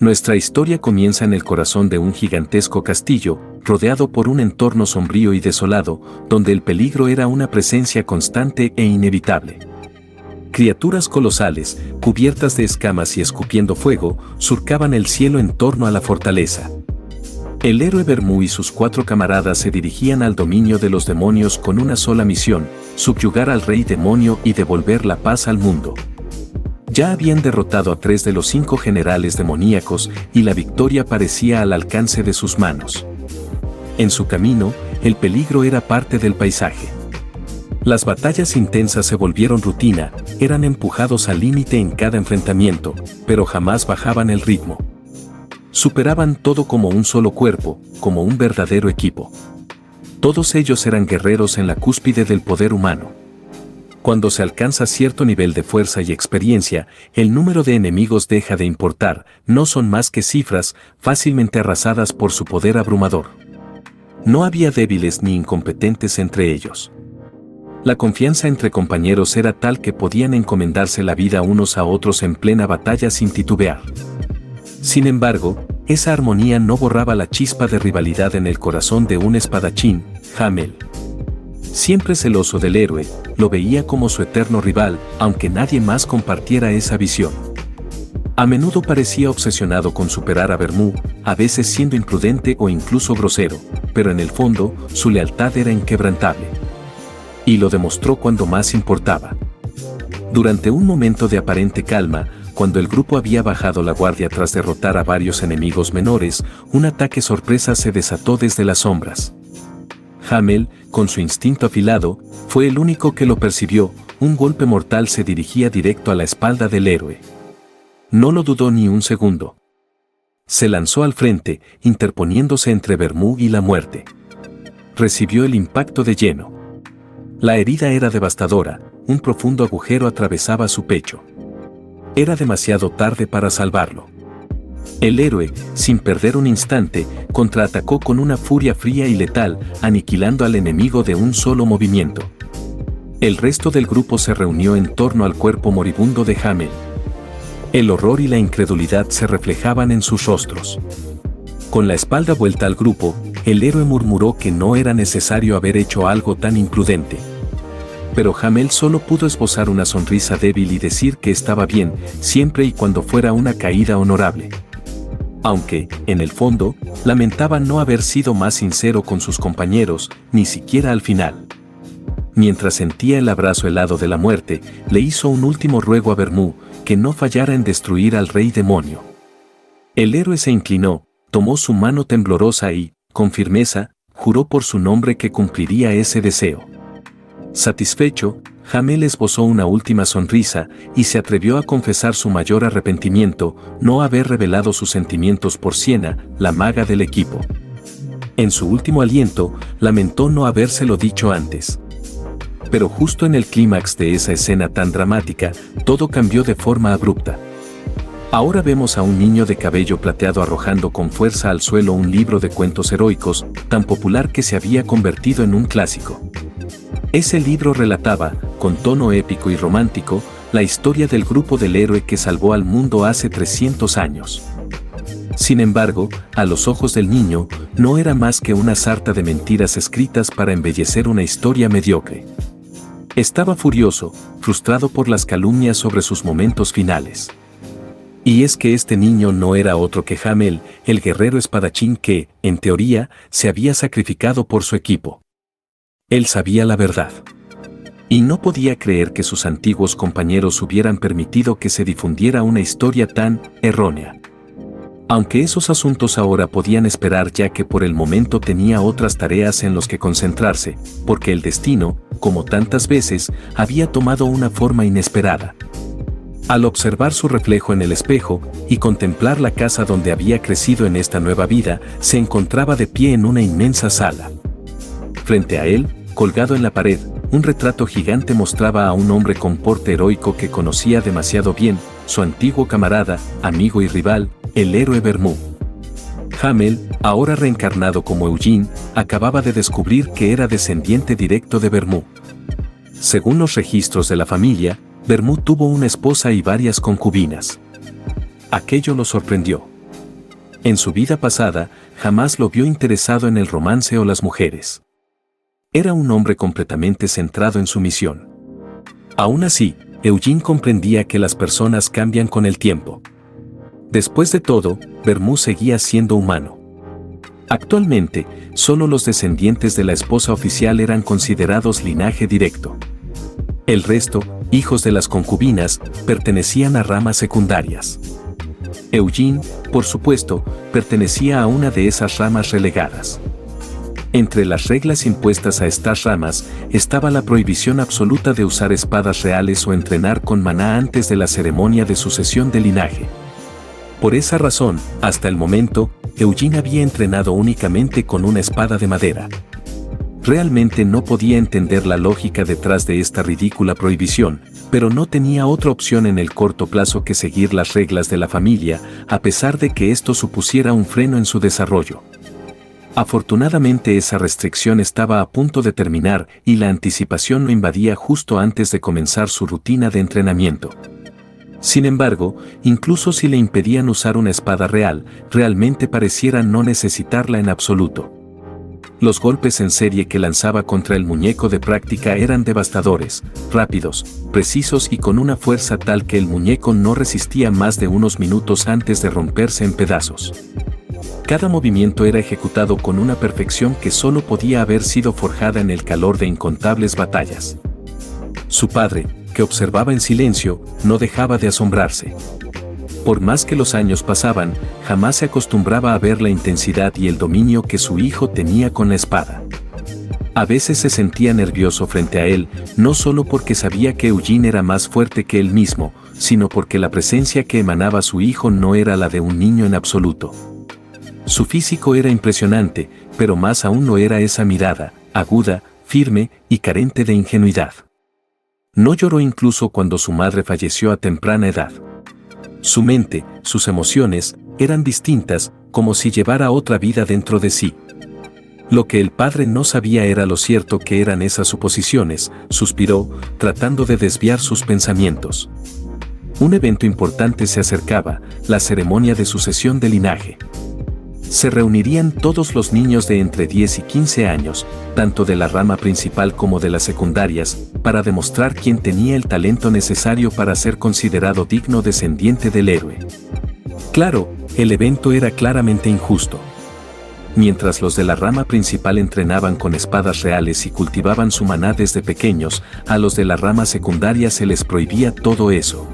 Nuestra historia comienza en el corazón de un gigantesco castillo, rodeado por un entorno sombrío y desolado, donde el peligro era una presencia constante e inevitable. Criaturas colosales, cubiertas de escamas y escupiendo fuego, surcaban el cielo en torno a la fortaleza. El héroe Vermú y sus 4 camaradas se dirigían al dominio de los demonios con una sola misión: subyugar al rey demonio y devolver la paz al mundo. Ya habían derrotado a 3 de los 5 generales demoníacos y la victoria parecía al alcance de sus manos. En su camino, el peligro era parte del paisaje. Las batallas intensas se volvieron rutina, eran empujados al límite en cada enfrentamiento, pero jamás bajaban el ritmo. Superaban todo como un solo cuerpo, como un verdadero equipo. Todos ellos eran guerreros en la cúspide del poder humano. Cuando se alcanza cierto nivel de fuerza y experiencia, el número de enemigos deja de importar, no son más que cifras, fácilmente arrasadas por su poder abrumador. No había débiles ni incompetentes entre ellos. La confianza entre compañeros era tal que podían encomendarse la vida unos a otros en plena batalla sin titubear. Sin embargo, esa armonía no borraba la chispa de rivalidad en el corazón de un espadachín, Hamel. Siempre celoso del héroe, lo veía como su eterno rival, aunque nadie más compartiera esa visión. A menudo parecía obsesionado con superar a Vermú, a veces siendo imprudente o incluso grosero, pero en el fondo, su lealtad era inquebrantable. Y lo demostró cuando más importaba. Durante un momento de aparente calma, cuando el grupo había bajado la guardia tras derrotar a varios enemigos menores, un ataque sorpresa se desató desde las sombras. Hamel, con su instinto afilado, fue el único que lo percibió. Un golpe mortal se dirigía directo a la espalda del héroe. No lo dudó ni un segundo. Se lanzó al frente, interponiéndose entre Vermú y la muerte. Recibió el impacto de lleno. La herida era devastadora, un profundo agujero atravesaba su pecho. Era demasiado tarde para salvarlo. El héroe, sin perder un instante, contraatacó con una furia fría y letal, aniquilando al enemigo de un solo movimiento. El resto del grupo se reunió en torno al cuerpo moribundo de Hamel. El horror y la incredulidad se reflejaban en sus rostros. Con la espalda vuelta al grupo, el héroe murmuró que no era necesario haber hecho algo tan imprudente. Pero Hamel solo pudo esbozar una sonrisa débil y decir que estaba bien, siempre y cuando fuera una caída honorable. Aunque, en el fondo, lamentaba no haber sido más sincero con sus compañeros, ni siquiera al final. Mientras sentía el abrazo helado de la muerte, le hizo un último ruego a Vermú, que no fallara en destruir al rey demonio. El héroe se inclinó, tomó su mano temblorosa y, con firmeza, juró por su nombre que cumpliría ese deseo. Satisfecho, Hamel esbozó una última sonrisa y se atrevió a confesar su mayor arrepentimiento, no haber revelado sus sentimientos por Siena, la maga del equipo. En su último aliento, lamentó no habérselo dicho antes. Pero justo en el clímax de esa escena tan dramática, todo cambió de forma abrupta. Ahora vemos a un niño de cabello plateado arrojando con fuerza al suelo un libro de cuentos heroicos, tan popular que se había convertido en un clásico. Ese libro relataba, con tono épico y romántico, la historia del grupo del héroe que salvó al mundo hace 300 años. Sin embargo, a los ojos del niño, no era más que una sarta de mentiras escritas para embellecer una historia mediocre. Estaba furioso, frustrado por las calumnias sobre sus momentos finales. Y es que este niño no era otro que Hamel, el guerrero espadachín que, en teoría, se había sacrificado por su equipo. Él sabía la verdad. Y no podía creer que sus antiguos compañeros hubieran permitido que se difundiera una historia tan errónea. Aunque esos asuntos ahora podían esperar ya que por el momento tenía otras tareas en las que concentrarse, porque el destino, como tantas veces, había tomado una forma inesperada. Al observar su reflejo en el espejo y contemplar la casa donde había crecido en esta nueva vida, se encontraba de pie en una inmensa sala. Frente a él, colgado en la pared, un retrato gigante mostraba a un hombre con porte heroico que conocía demasiado bien, su antiguo camarada, amigo y rival, el héroe Vermú. Hamel, ahora reencarnado como Eugene, acababa de descubrir que era descendiente directo de Vermú. Según los registros de la familia, Vermú tuvo una esposa y varias concubinas. Aquello lo sorprendió. En su vida pasada, jamás lo vio interesado en el romance o las mujeres. Era un hombre completamente centrado en su misión. Aún así, Eugene comprendía que las personas cambian con el tiempo. Después de todo, Vermouth seguía siendo humano. Actualmente, solo los descendientes de la esposa oficial eran considerados linaje directo. El resto, hijos de las concubinas, pertenecían a ramas secundarias. Eugene, por supuesto, pertenecía a una de esas ramas relegadas. Entre las reglas impuestas a estas ramas estaba la prohibición absoluta de usar espadas reales o entrenar con maná antes de la ceremonia de sucesión de linaje. Por esa razón, hasta el momento, Eugene había entrenado únicamente con una espada de madera. Realmente no podía entender la lógica detrás de esta ridícula prohibición, pero no tenía otra opción en el corto plazo que seguir las reglas de la familia, a pesar de que esto supusiera un freno en su desarrollo. Afortunadamente esa restricción estaba a punto de terminar y la anticipación lo invadía justo antes de comenzar su rutina de entrenamiento. Sin embargo, incluso si le impedían usar una espada real, realmente pareciera no necesitarla en absoluto. Los golpes en serie que lanzaba contra el muñeco de práctica eran devastadores, rápidos, precisos y con una fuerza tal que el muñeco no resistía más de unos minutos antes de romperse en pedazos. Cada movimiento era ejecutado con una perfección que solo podía haber sido forjada en el calor de incontables batallas. Su padre, que observaba en silencio, no dejaba de asombrarse. Por más que los años pasaban, jamás se acostumbraba a ver la intensidad y el dominio que su hijo tenía con la espada. A veces se sentía nervioso frente a él, no solo porque sabía que Eugene era más fuerte que él mismo, sino porque la presencia que emanaba su hijo no era la de un niño en absoluto. Su físico era impresionante, pero más aún lo era esa mirada, aguda, firme y carente de ingenuidad. No lloró incluso cuando su madre falleció a temprana edad. Su mente, sus emociones, eran distintas, como si llevara otra vida dentro de sí. Lo que el padre no sabía era lo cierto que eran esas suposiciones, suspiró, tratando de desviar sus pensamientos. Un evento importante se acercaba, la ceremonia de sucesión de linaje. Se reunirían todos los niños de entre 10 y 15 años, tanto de la rama principal como de las secundarias, para demostrar quién tenía el talento necesario para ser considerado digno descendiente del héroe. Claro, el evento era claramente injusto. Mientras los de la rama principal entrenaban con espadas reales y cultivaban su maná desde pequeños, a los de la rama secundaria se les prohibía todo eso.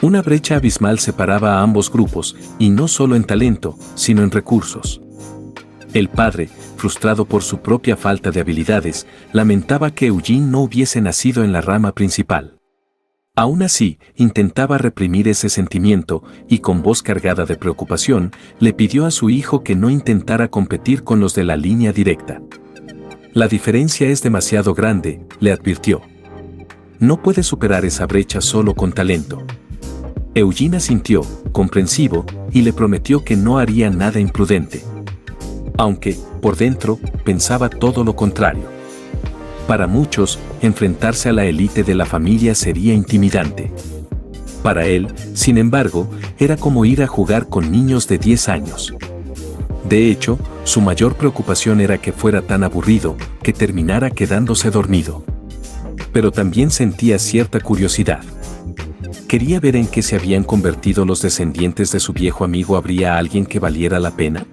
Una brecha abismal separaba a ambos grupos, y no solo en talento, sino en recursos. El padre, frustrado por su propia falta de habilidades, lamentaba que Eugene no hubiese nacido en la rama principal. Aún así, intentaba reprimir ese sentimiento, y con voz cargada de preocupación, le pidió a su hijo que no intentara competir con los de la línea directa. La diferencia es demasiado grande, le advirtió. No puedes superar esa brecha solo con talento. Eugene asintió, comprensivo, y le prometió que no haría nada imprudente. Aunque, por dentro, pensaba todo lo contrario. Para muchos, enfrentarse a la élite de la familia sería intimidante. Para él, sin embargo, era como ir a jugar con niños de 10 años. De hecho, su mayor preocupación era que fuera tan aburrido, que terminara quedándose dormido. Pero también sentía cierta curiosidad. Quería ver en qué se habían convertido los descendientes de su viejo amigo. ¿Habría alguien que valiera la pena?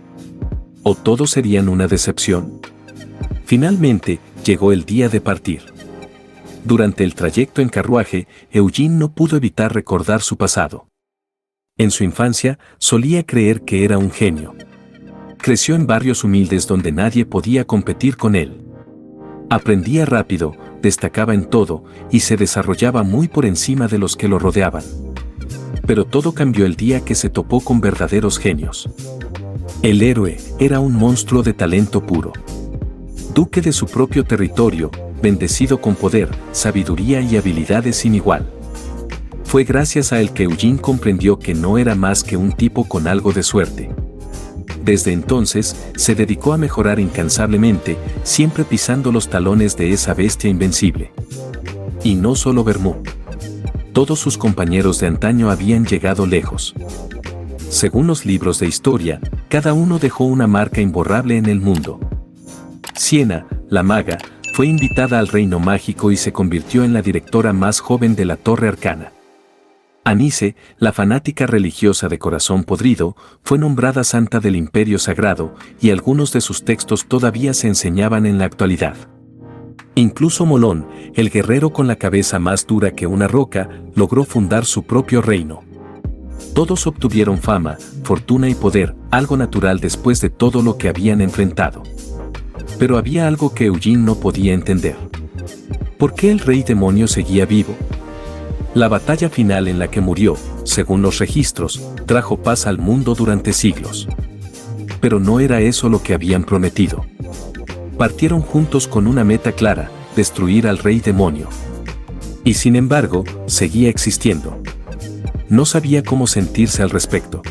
¿O todos serían una decepción? Finalmente, llegó el día de partir. Durante el trayecto en carruaje, Eugene no pudo evitar recordar su pasado. En su infancia, solía creer que era un genio. Creció en barrios humildes donde nadie podía competir con él. Aprendía rápido, destacaba en todo, y se desarrollaba muy por encima de los que lo rodeaban. Pero todo cambió el día que se topó con verdaderos genios. El héroe era un monstruo de talento puro. Duque de su propio territorio, bendecido con poder, sabiduría y habilidades sin igual. Fue gracias a él que Eugene comprendió que no era más que un tipo con algo de suerte. Desde entonces, se dedicó a mejorar incansablemente, siempre pisando los talones de esa bestia invencible. Y no solo Vermouth. Todos sus compañeros de antaño habían llegado lejos. según los libros de historia, cada uno dejó una marca imborrable en el mundo. Siena, la maga, fue invitada al reino mágico y se convirtió en la directora más joven de la Torre Arcana. Anice, la fanática religiosa de corazón podrido, fue nombrada santa del Imperio Sagrado, y algunos de sus textos todavía se enseñaban en la actualidad. Incluso Molón, el guerrero con la cabeza más dura que una roca, logró fundar su propio reino. Todos obtuvieron fama, fortuna y poder, algo natural después de todo lo que habían enfrentado. Pero había algo que Eugene no podía entender. ¿Por qué el rey demonio seguía vivo? La batalla final en la que murió, según los registros, trajo paz al mundo durante siglos. Pero no era eso lo que habían prometido. Partieron juntos con una meta clara, destruir al rey demonio. Y sin embargo, seguía existiendo. No sabía cómo sentirse al respecto.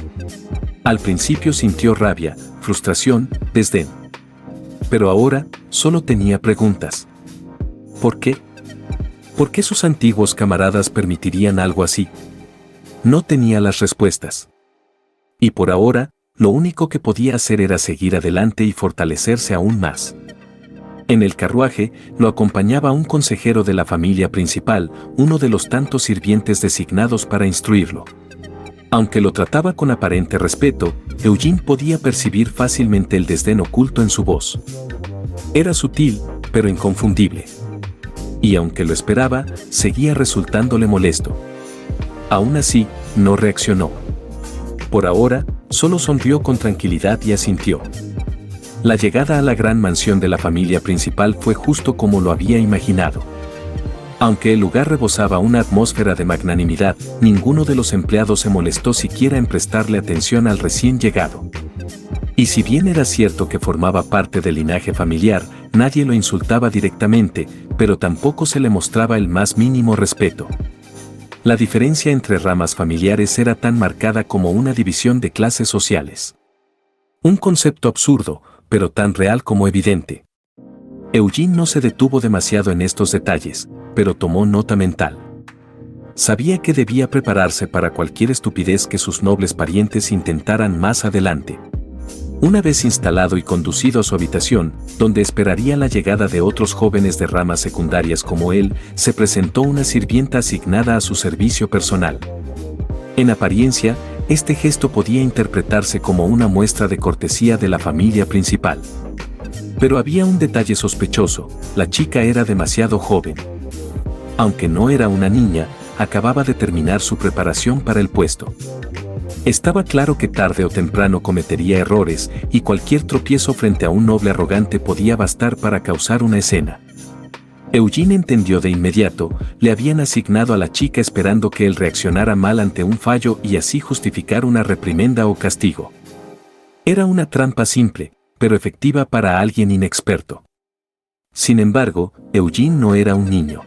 Al principio sintió rabia, frustración, desdén. Pero ahora, solo tenía preguntas. ¿Por qué? ¿Por qué sus antiguos camaradas permitirían algo así? No tenía las respuestas. Y por ahora, lo único que podía hacer era seguir adelante y fortalecerse aún más. En el carruaje, lo acompañaba un consejero de la familia principal, uno de los tantos sirvientes designados para instruirlo. Aunque lo trataba con aparente respeto, Eugene podía percibir fácilmente el desdén oculto en su voz. Era sutil, pero inconfundible. Y aunque lo esperaba, seguía resultándole molesto. Aún así, no reaccionó. Por ahora, solo sonrió con tranquilidad y asintió. La llegada a la gran mansión de la familia principal fue justo como lo había imaginado. Aunque el lugar rebosaba una atmósfera de magnanimidad, ninguno de los empleados se molestó siquiera en prestarle atención al recién llegado. Y si bien era cierto que formaba parte del linaje familiar, nadie lo insultaba directamente, pero tampoco se le mostraba el más mínimo respeto. La diferencia entre ramas familiares era tan marcada como una división de clases sociales. Un concepto absurdo, pero tan real como evidente. Eugene no se detuvo demasiado en estos detalles, pero tomó nota mental. Sabía que debía prepararse para cualquier estupidez que sus nobles parientes intentaran más adelante. Una vez instalado y conducido a su habitación, donde esperaría la llegada de otros jóvenes de ramas secundarias como él, se presentó una sirvienta asignada a su servicio personal. En apariencia, este gesto podía interpretarse como una muestra de cortesía de la familia principal. Pero había un detalle sospechoso: la chica era demasiado joven. Aunque no era una niña, acababa de terminar su preparación para el puesto. Estaba claro que tarde o temprano cometería errores, y cualquier tropiezo frente a un noble arrogante podía bastar para causar una escena. Eugene entendió de inmediato: le habían asignado a la chica esperando que él reaccionara mal ante un fallo y así justificar una reprimenda o castigo. Era una trampa simple, pero efectiva para alguien inexperto. Sin embargo, Eugene no era un niño.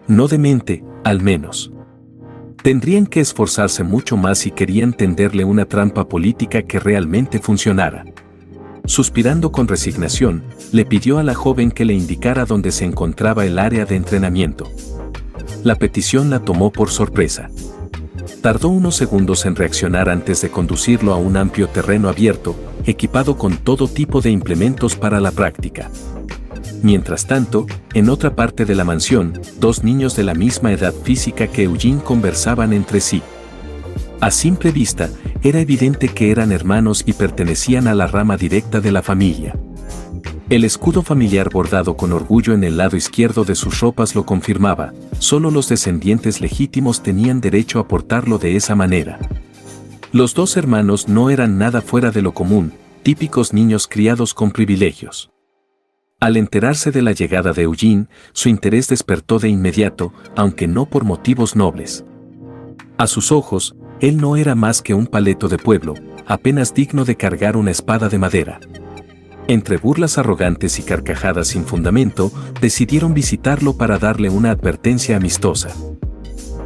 No demente, al menos. Tendrían que esforzarse mucho más si querían tenderle una trampa política que realmente funcionara. Suspirando con resignación, le pidió a la joven que le indicara dónde se encontraba el área de entrenamiento. La petición la tomó por sorpresa. Tardó unos segundos en reaccionar antes de conducirlo a un amplio terreno abierto, equipado con todo tipo de implementos para la práctica. Mientras tanto, en otra parte de la mansión, dos niños de la misma edad física que Eugene conversaban entre sí. A simple vista, era evidente que eran hermanos y pertenecían a la rama directa de la familia. El escudo familiar bordado con orgullo en el lado izquierdo de sus ropas lo confirmaba: solo los descendientes legítimos tenían derecho a portarlo de esa manera. Los dos hermanos no eran nada fuera de lo común, típicos niños criados con privilegios. Al enterarse de la llegada de Eugene, su interés despertó de inmediato, aunque no por motivos nobles. A sus ojos, él no era más que un paleto de pueblo, apenas digno de cargar una espada de madera. Entre burlas arrogantes y carcajadas sin fundamento, decidieron visitarlo para darle una advertencia amistosa.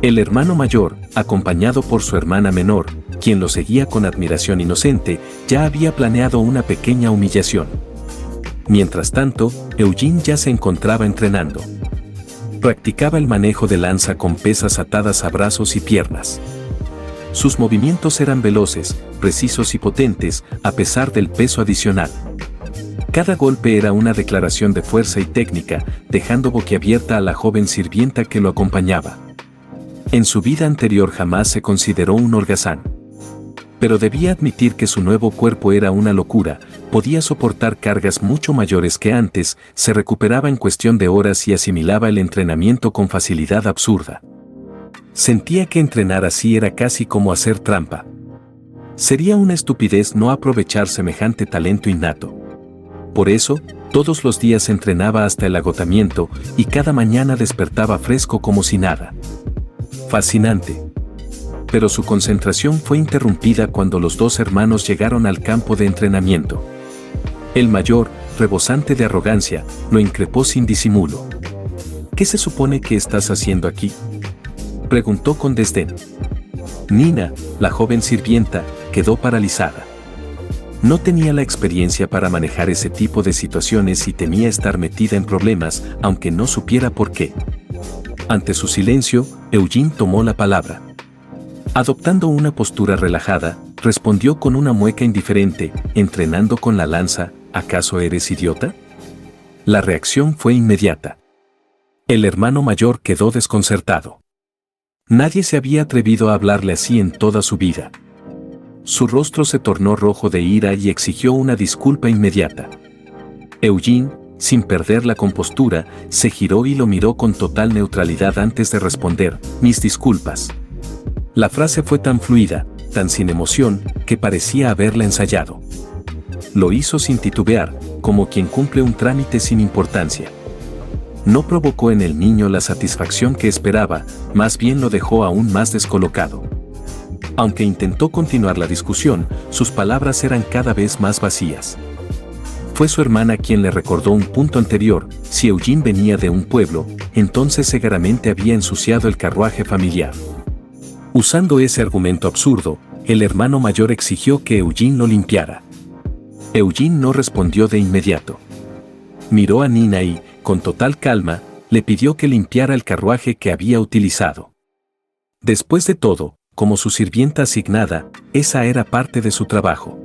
El hermano mayor, acompañado por su hermana menor, quien lo seguía con admiración inocente, ya había planeado una pequeña humillación. Mientras tanto, Eugene ya se encontraba entrenando. Practicaba el manejo de lanza con pesas atadas a brazos y piernas. Sus movimientos eran veloces, precisos y potentes, a pesar del peso adicional. Cada golpe era una declaración de fuerza y técnica, dejando boquiabierta a la joven sirvienta que lo acompañaba. En su vida anterior jamás se consideró un holgazán. Pero debía admitir que su nuevo cuerpo era una locura, podía soportar cargas mucho mayores que antes, se recuperaba en cuestión de horas y asimilaba el entrenamiento con facilidad absurda. Sentía que entrenar así era casi como hacer trampa. Sería una estupidez no aprovechar semejante talento innato. Por eso, todos los días entrenaba hasta el agotamiento y cada mañana despertaba fresco como si nada. Fascinante. Pero su concentración fue interrumpida cuando los dos hermanos llegaron al campo de entrenamiento. El mayor, rebosante de arrogancia, lo increpó sin disimulo. ¿Qué se supone que estás haciendo aquí?, preguntó con desdén. Nina, la joven sirvienta, quedó paralizada. No tenía la experiencia para manejar ese tipo de situaciones y temía estar metida en problemas, aunque no supiera por qué. Ante su silencio, Eugene tomó la palabra. Adoptando una postura relajada, respondió con una mueca indiferente, ¿entrenando con la lanza, acaso eres idiota? La reacción fue inmediata. El hermano mayor quedó desconcertado. Nadie se había atrevido a hablarle así en toda su vida. Su rostro se tornó rojo de ira y exigió una disculpa inmediata. Eugene, sin perder la compostura, se giró y lo miró con total neutralidad antes de responder, mis disculpas. La frase fue tan fluida, tan sin emoción, que parecía haberla ensayado. Lo hizo sin titubear, como quien cumple un trámite sin importancia. No provocó en el niño la satisfacción que esperaba, más bien lo dejó aún más descolocado. Aunque intentó continuar la discusión, sus palabras eran cada vez más vacías. Fue su hermana quien le recordó un punto anterior, si Eugene venía de un pueblo, entonces seguramente había ensuciado el carruaje familiar. Usando ese argumento absurdo, el hermano mayor exigió que Eugene lo limpiara. Eugene no respondió de inmediato. Miró a Nina y, con total calma, le pidió que limpiara el carruaje que había utilizado. Después de todo, como su sirvienta asignada, esa era parte de su trabajo.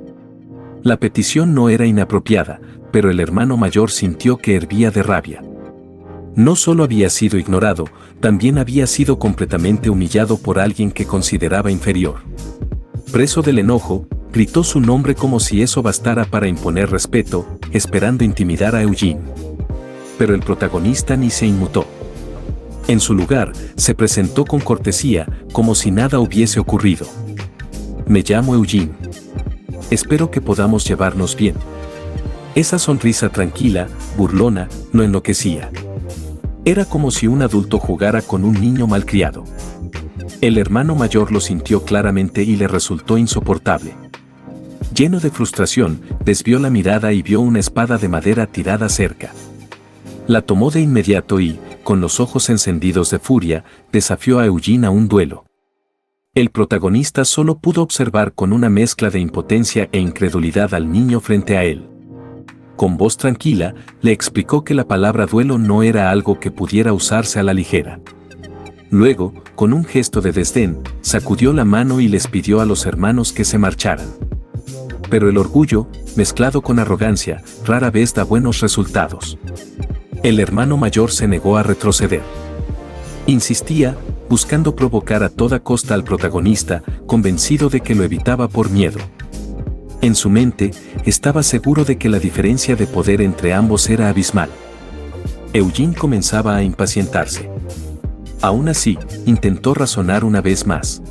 La petición no era inapropiada, pero el hermano mayor sintió que hervía de rabia. No solo había sido ignorado, también había sido completamente humillado por alguien que consideraba inferior. Preso del enojo, gritó su nombre como si eso bastara para imponer respeto, esperando intimidar a Eugene. Pero el protagonista ni se inmutó. En su lugar, se presentó con cortesía, como si nada hubiese ocurrido. Me llamo Eugene. Espero que podamos llevarnos bien. Esa sonrisa tranquila, burlona, lo enloquecía. Era como si un adulto jugara con un niño malcriado. El hermano mayor lo sintió claramente y le resultó insoportable. Lleno de frustración, desvió la mirada y vio una espada de madera tirada cerca. La tomó de inmediato y, con los ojos encendidos de furia, desafió a Eugene a un duelo. El protagonista solo pudo observar con una mezcla de impotencia e incredulidad al niño frente a él. Con voz tranquila, le explicó que la palabra duelo no era algo que pudiera usarse a la ligera. Luego, con un gesto de desdén, sacudió la mano y les pidió a los hermanos que se marcharan. Pero el orgullo, mezclado con arrogancia, rara vez da buenos resultados. El hermano mayor se negó a retroceder. Insistía, buscando provocar a toda costa al protagonista, convencido de que lo evitaba por miedo. En su mente, estaba seguro de que la diferencia de poder entre ambos era abismal. Eugene comenzaba a impacientarse. Aún así, intentó razonar una vez más.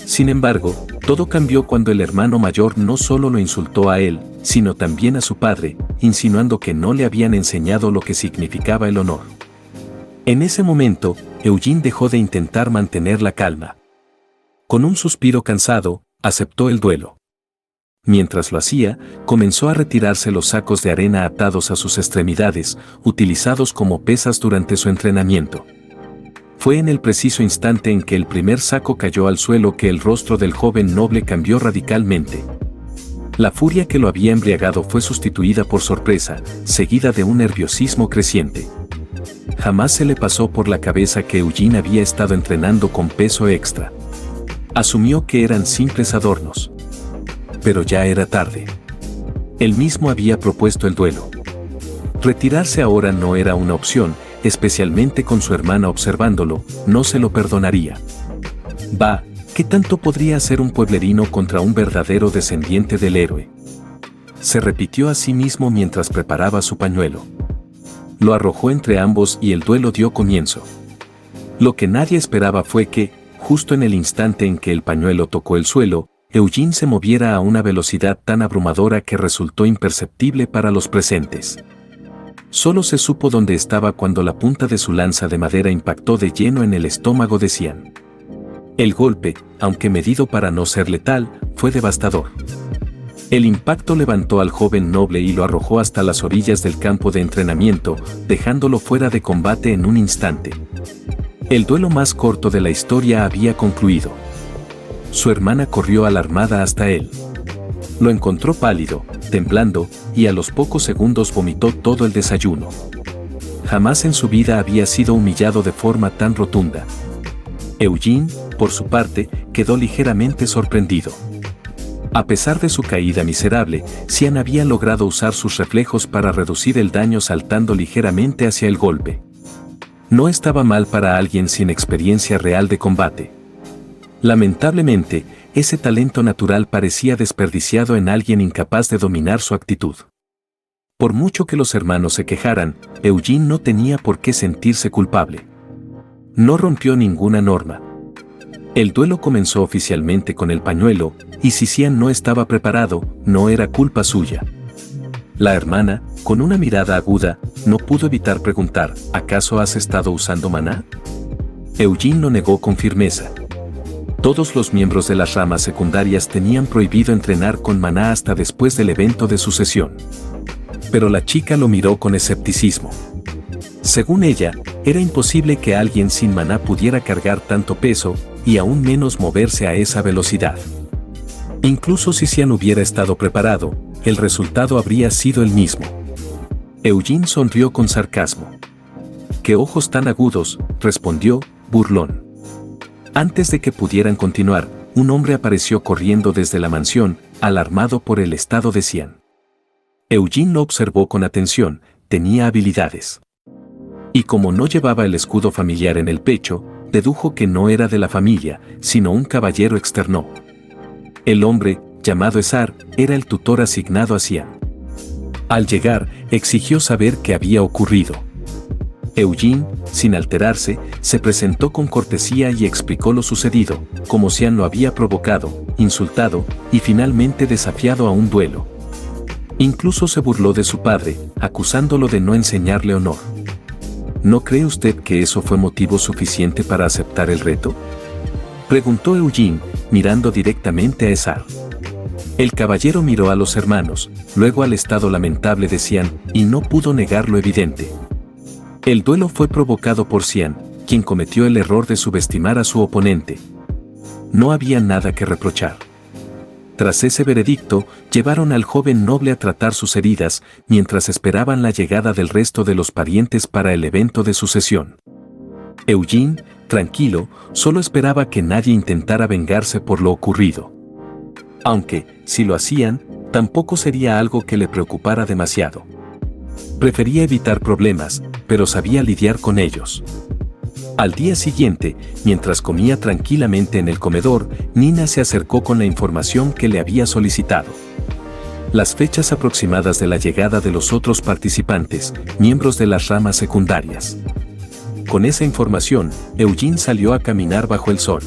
Sin embargo, todo cambió cuando el hermano mayor no solo lo insultó a él, sino también a su padre, insinuando que no le habían enseñado lo que significaba el honor. En ese momento, Eugene dejó de intentar mantener la calma. Con un suspiro cansado, aceptó el duelo. Mientras lo hacía, comenzó a retirarse los sacos de arena atados a sus extremidades, utilizados como pesas durante su entrenamiento. Fue en el preciso instante en que el primer saco cayó al suelo que el rostro del joven noble cambió radicalmente. La furia que lo había embriagado fue sustituida por sorpresa, seguida de un nerviosismo creciente. Jamás se le pasó por la cabeza que Eugene había estado entrenando con peso extra. Asumió que eran simples adornos. Pero ya era tarde. Él mismo había propuesto el duelo. Retirarse ahora no era una opción, especialmente con su hermana observándolo, no se lo perdonaría. Bah, ¿qué tanto podría hacer un pueblerino contra un verdadero descendiente del héroe? Se repitió a sí mismo mientras preparaba su pañuelo. Lo arrojó entre ambos y el duelo dio comienzo. Lo que nadie esperaba fue que, justo en el instante en que el pañuelo tocó el suelo, Eugene se moviera a una velocidad tan abrumadora que resultó imperceptible para los presentes. Solo se supo dónde estaba cuando la punta de su lanza de madera impactó de lleno en el estómago de Cian. El golpe, aunque medido para no ser letal, fue devastador. El impacto levantó al joven noble y lo arrojó hasta las orillas del campo de entrenamiento, dejándolo fuera de combate en un instante. El duelo más corto de la historia había concluido. Su hermana corrió alarmada hasta él. Lo encontró pálido, temblando, y a los pocos segundos vomitó todo el desayuno. Jamás en su vida había sido humillado de forma tan rotunda. Eugene, por su parte, quedó ligeramente sorprendido. A pesar de su caída miserable, Cian había logrado usar sus reflejos para reducir el daño saltando ligeramente hacia el golpe. No estaba mal para alguien sin experiencia real de combate. Lamentablemente, ese talento natural parecía desperdiciado en alguien incapaz de dominar su actitud. Por mucho que los hermanos se quejaran, Eugene no tenía por qué sentirse culpable. No rompió ninguna norma. El duelo comenzó oficialmente con el pañuelo, y si Cian no estaba preparado, no era culpa suya. La hermana, con una mirada aguda, no pudo evitar preguntar, ¿acaso has estado usando maná? Eugene lo negó con firmeza. Todos los miembros de las ramas secundarias tenían prohibido entrenar con maná hasta después del evento de sucesión. Pero la chica lo miró con escepticismo. Según ella, era imposible que alguien sin maná pudiera cargar tanto peso, y aún menos moverse a esa velocidad. Incluso si Cian hubiera estado preparado, el resultado habría sido el mismo. Eugene sonrió con sarcasmo. «¡Qué ojos tan agudos!», respondió, burlón. Antes de que pudieran continuar, un hombre apareció corriendo desde la mansión, alarmado por el estado de Cian. Eugene lo observó con atención, tenía habilidades. Y como no llevaba el escudo familiar en el pecho, dedujo que no era de la familia, sino un caballero externo. El hombre, llamado Esar, era el tutor asignado a Cian. Al llegar, exigió saber qué había ocurrido. Eugene, sin alterarse, se presentó con cortesía y explicó lo sucedido, cómo Cian lo había provocado, insultado y finalmente desafiado a un duelo. Incluso se burló de su padre, acusándolo de no enseñarle honor. ¿No cree usted que eso fue motivo suficiente para aceptar el reto?, preguntó Eugene, mirando directamente a Esar. El caballero miró a los hermanos, luego al estado lamentable de Cian, y no pudo negar lo evidente. El duelo fue provocado por Cian, quien cometió el error de subestimar a su oponente. No había nada que reprochar. Tras ese veredicto, llevaron al joven noble a tratar sus heridas, mientras esperaban la llegada del resto de los parientes para el evento de sucesión. Eugene, tranquilo, solo esperaba que nadie intentara vengarse por lo ocurrido. Aunque, si lo hacían, tampoco sería algo que le preocupara demasiado. Prefería evitar problemas, pero sabía lidiar con ellos. Al día siguiente, mientras comía tranquilamente en el comedor, Nina se acercó con la información que le había solicitado. Las fechas aproximadas de la llegada de los otros participantes, miembros de las ramas secundarias. Con esa información, Eugene salió a caminar bajo el sol.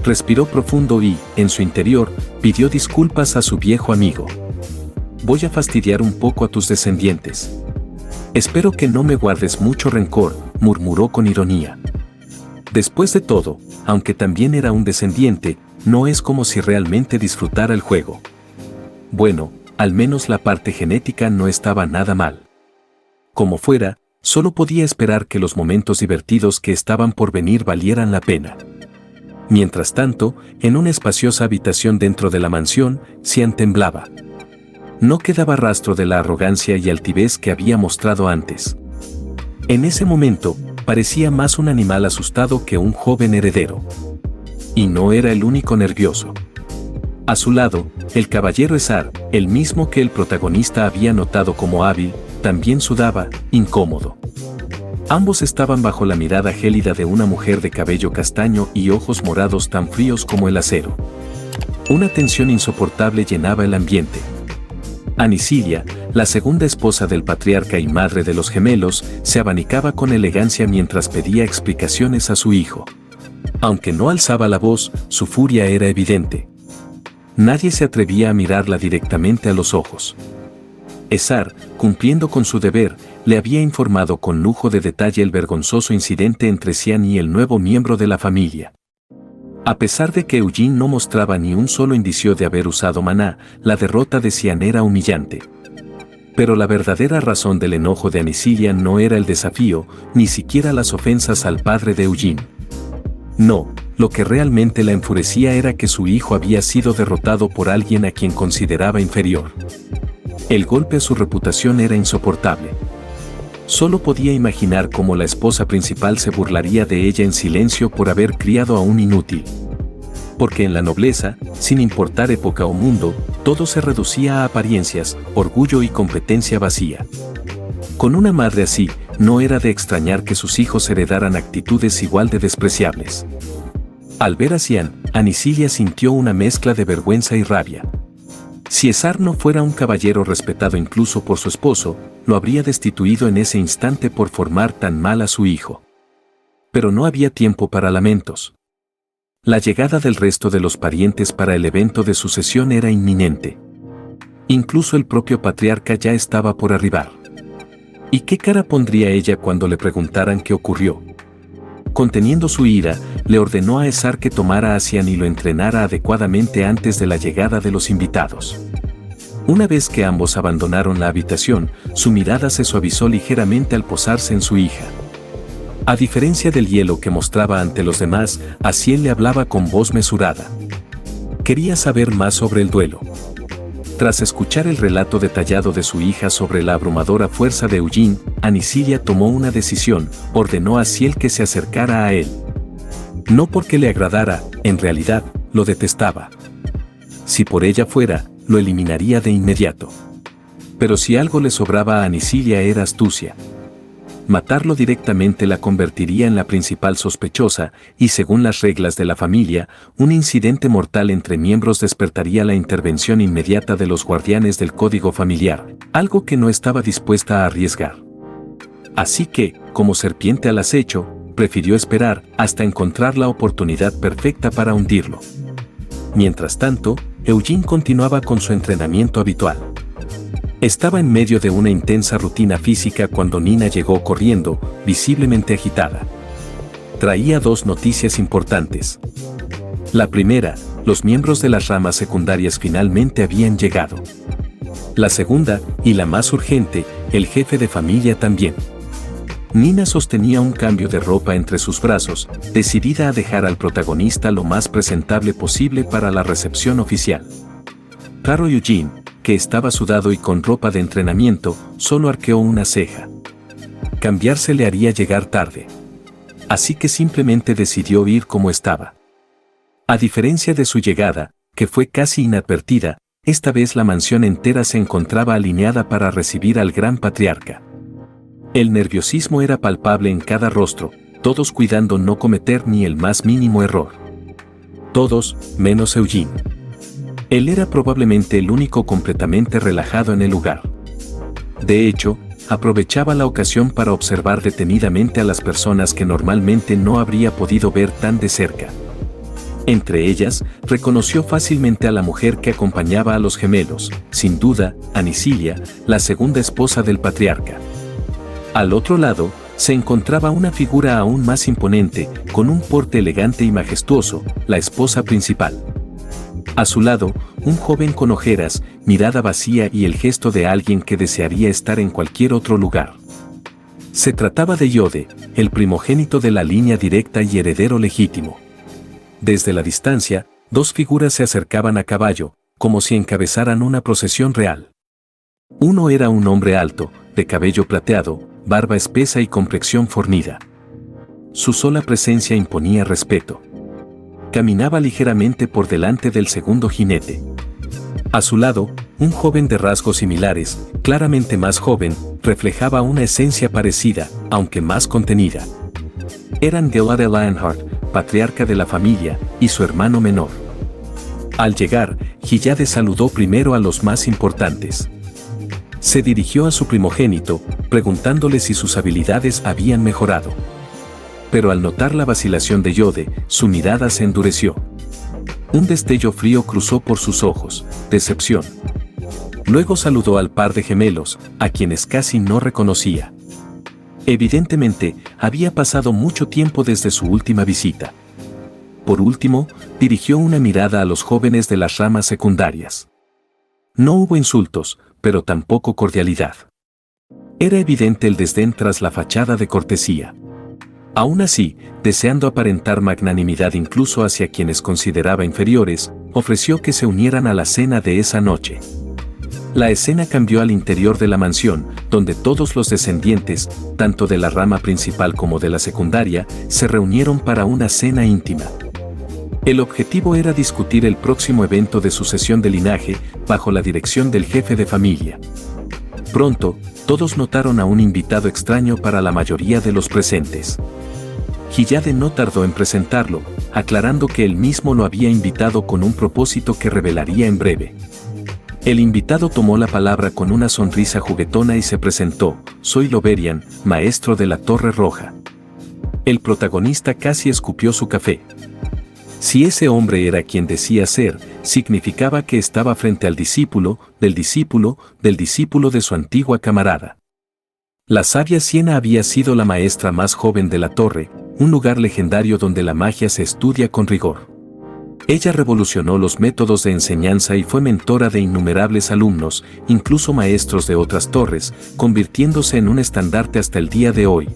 Respiró profundo y, en su interior, pidió disculpas a su viejo amigo. «Voy a fastidiar un poco a tus descendientes. Espero que no me guardes mucho rencor», murmuró con ironía. Después de todo, aunque también era un descendiente, no es como si realmente disfrutara el juego. Bueno, al menos la parte genética no estaba nada mal. Como fuera, solo podía esperar que los momentos divertidos que estaban por venir valieran la pena. Mientras tanto, en una espaciosa habitación dentro de la mansión, Cian temblaba. No quedaba rastro de la arrogancia y altivez que había mostrado antes. En ese momento, parecía más un animal asustado que un joven heredero. Y no era el único nervioso. A su lado, el caballero Esar, el mismo que el protagonista había notado como hábil, también sudaba, incómodo. Ambos estaban bajo la mirada gélida de una mujer de cabello castaño y ojos morados tan fríos como el acero. Una tensión insoportable llenaba el ambiente. Anicilia, la segunda esposa del patriarca y madre de los gemelos, se abanicaba con elegancia mientras pedía explicaciones a su hijo. Aunque no alzaba la voz, su furia era evidente. Nadie se atrevía a mirarla directamente a los ojos. Esar, cumpliendo con su deber, le había informado con lujo de detalle el vergonzoso incidente entre Xian y el nuevo miembro de la familia. A pesar de que Eugene no mostraba ni un solo indicio de haber usado maná, la derrota de Xian era humillante. Pero la verdadera razón del enojo de Anicilia no era el desafío, ni siquiera las ofensas al padre de Eugene. No, lo que realmente la enfurecía era que su hijo había sido derrotado por alguien a quien consideraba inferior. El golpe a su reputación era insoportable. Solo podía imaginar cómo la esposa principal se burlaría de ella en silencio por haber criado a un inútil. Porque en la nobleza, sin importar época o mundo, todo se reducía a apariencias, orgullo y competencia vacía. Con una madre así, no era de extrañar que sus hijos heredaran actitudes igual de despreciables. Al ver a Xian, Anicilia sintió una mezcla de vergüenza y rabia. Si Esar no fuera un caballero respetado incluso por su esposo, lo habría destituido en ese instante por formar tan mal a su hijo. Pero no había tiempo para lamentos. La llegada del resto de los parientes para el evento de sucesión era inminente. Incluso el propio patriarca ya estaba por arribar. ¿Y qué cara pondría ella cuando le preguntaran qué ocurrió? Conteniendo su ira, le ordenó a Esar que tomara a Xian y lo entrenara adecuadamente antes de la llegada de los invitados. Una vez que ambos abandonaron la habitación, su mirada se suavizó ligeramente al posarse en su hija. A diferencia del hielo que mostraba ante los demás, a Xian le hablaba con voz mesurada. Quería saber más sobre el duelo. Tras escuchar el relato detallado de su hija sobre la abrumadora fuerza de Eugene, Anicilia tomó una decisión, ordenó a Ciel que se acercara a él. No porque le agradara, en realidad, lo detestaba. Si por ella fuera, lo eliminaría de inmediato. Pero si algo le sobraba a Anicilia era astucia. Matarlo directamente la convertiría en la principal sospechosa, y según las reglas de la familia, un incidente mortal entre miembros despertaría la intervención inmediata de los guardianes del código familiar, algo que no estaba dispuesta a arriesgar. Así que, como serpiente al acecho, prefirió esperar hasta encontrar la oportunidad perfecta para hundirlo. Mientras tanto, Eugene continuaba con su entrenamiento habitual. Estaba en medio de una intensa rutina física cuando Nina llegó corriendo, visiblemente agitada. Traía dos noticias importantes. La primera, los miembros de las ramas secundarias finalmente habían llegado. La segunda, y la más urgente, el jefe de familia también. Nina sostenía un cambio de ropa entre sus brazos, decidida a dejar al protagonista lo más presentable posible para la recepción oficial. Caro Eugene, que estaba sudado y con ropa de entrenamiento, solo arqueó una ceja. Cambiarse le haría llegar tarde. Así que simplemente decidió ir como estaba. A diferencia de su llegada, que fue casi inadvertida, esta vez la mansión entera se encontraba alineada para recibir al gran patriarca. El nerviosismo era palpable en cada rostro, todos cuidando no cometer ni el más mínimo error. Todos, menos Eugene. Él era probablemente el único completamente relajado en el lugar. De hecho, aprovechaba la ocasión para observar detenidamente a las personas que normalmente no habría podido ver tan de cerca. Entre ellas, reconoció fácilmente a la mujer que acompañaba a los gemelos, sin duda, Anicilia, la segunda esposa del patriarca. Al otro lado, se encontraba una figura aún más imponente, con un porte elegante y majestuoso, la esposa principal. A su lado, un joven con ojeras, mirada vacía y el gesto de alguien que desearía estar en cualquier otro lugar. Se trataba de Yode, el primogénito de la línea directa y heredero legítimo. Desde la distancia, dos figuras se acercaban a caballo, como si encabezaran una procesión real. Uno era un hombre alto, de cabello plateado, barba espesa y complexión fornida. Su sola presencia imponía respeto. Caminaba ligeramente por delante del segundo jinete. A su lado, un joven de rasgos similares, claramente más joven, reflejaba una esencia parecida, aunque más contenida. Eran Gilad Lionheart, patriarca de la familia, y su hermano menor. Al llegar, Gilad saludó primero a los más importantes. Se dirigió a su primogénito, preguntándole si sus habilidades habían mejorado. Pero al notar la vacilación de Yode, su mirada se endureció. Un destello frío cruzó por sus ojos, decepción. Luego saludó al par de gemelos, a quienes casi no reconocía. Evidentemente, había pasado mucho tiempo desde su última visita. Por último, dirigió una mirada a los jóvenes de las ramas secundarias. No hubo insultos, pero tampoco cordialidad. Era evidente el desdén tras la fachada de cortesía. Aún así, deseando aparentar magnanimidad incluso hacia quienes consideraba inferiores, ofreció que se unieran a la cena de esa noche. La escena cambió al interior de la mansión, donde todos los descendientes, tanto de la rama principal como de la secundaria, se reunieron para una cena íntima. El objetivo era discutir el próximo evento de sucesión de linaje, bajo la dirección del jefe de familia. Pronto, todos notaron a un invitado extraño para la mayoría de los presentes. Gilad no tardó en presentarlo, aclarando que él mismo lo había invitado con un propósito que revelaría en breve. El invitado tomó la palabra con una sonrisa juguetona y se presentó: soy Loberian, maestro de la Torre Roja. El protagonista casi escupió su café. Si ese hombre era quien decía ser, significaba que estaba frente al discípulo, del discípulo, del discípulo de su antigua camarada. La sabia Siena había sido la maestra más joven de la torre, un lugar legendario donde la magia se estudia con rigor. Ella revolucionó los métodos de enseñanza y fue mentora de innumerables alumnos, incluso maestros de otras torres, convirtiéndose en un estandarte hasta el día de hoy.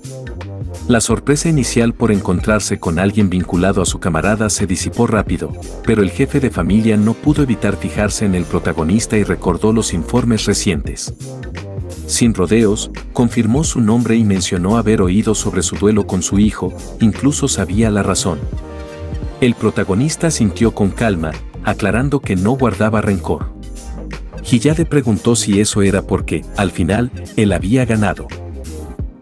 La sorpresa inicial por encontrarse con alguien vinculado a su camarada se disipó rápido, pero el jefe de familia no pudo evitar fijarse en el protagonista y recordó los informes recientes. Sin rodeos, confirmó su nombre y mencionó haber oído sobre su duelo con su hijo, incluso sabía la razón. El protagonista sintió con calma, aclarando que no guardaba rencor. Gilad preguntó si eso era porque, al final, él había ganado.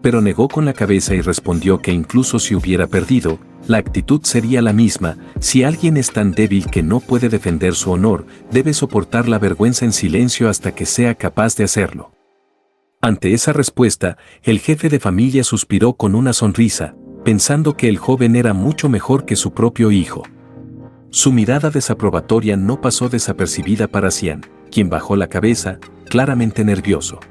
Pero negó con la cabeza y respondió que incluso si hubiera perdido, la actitud sería la misma: si alguien es tan débil que no puede defender su honor, debe soportar la vergüenza en silencio hasta que sea capaz de hacerlo. Ante esa respuesta, el jefe de familia suspiró con una sonrisa, pensando que el joven era mucho mejor que su propio hijo. Su mirada desaprobatoria no pasó desapercibida para Cian, quien bajó la cabeza, claramente nervioso.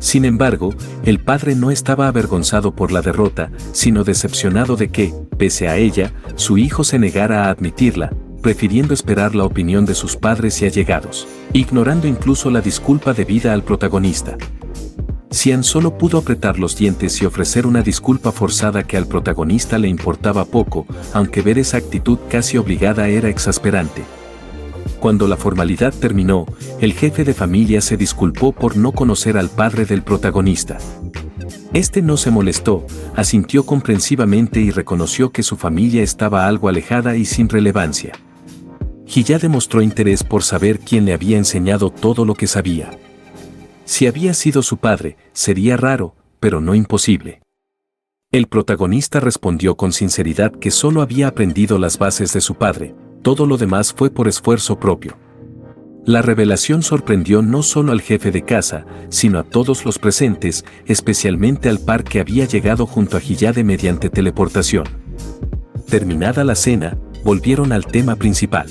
Sin embargo, el padre no estaba avergonzado por la derrota, sino decepcionado de que, pese a ella, su hijo se negara a admitirla, prefiriendo esperar la opinión de sus padres y allegados, ignorando incluso la disculpa debida al protagonista. Cian solo pudo apretar los dientes y ofrecer una disculpa forzada que al protagonista le importaba poco, aunque ver esa actitud casi obligada era exasperante. Cuando la formalidad terminó, el jefe de familia se disculpó por no conocer al padre del protagonista. Este no se molestó, asintió comprensivamente y reconoció que su familia estaba algo alejada y sin relevancia. Gilad demostró interés por saber quién le había enseñado todo lo que sabía. Si había sido su padre, sería raro, pero no imposible. El protagonista respondió con sinceridad que solo había aprendido las bases de su padre, todo lo demás fue por esfuerzo propio. La revelación sorprendió no solo al jefe de casa, sino a todos los presentes, especialmente al par que había llegado junto a Gilad mediante teleportación. Terminada la cena, volvieron al tema principal.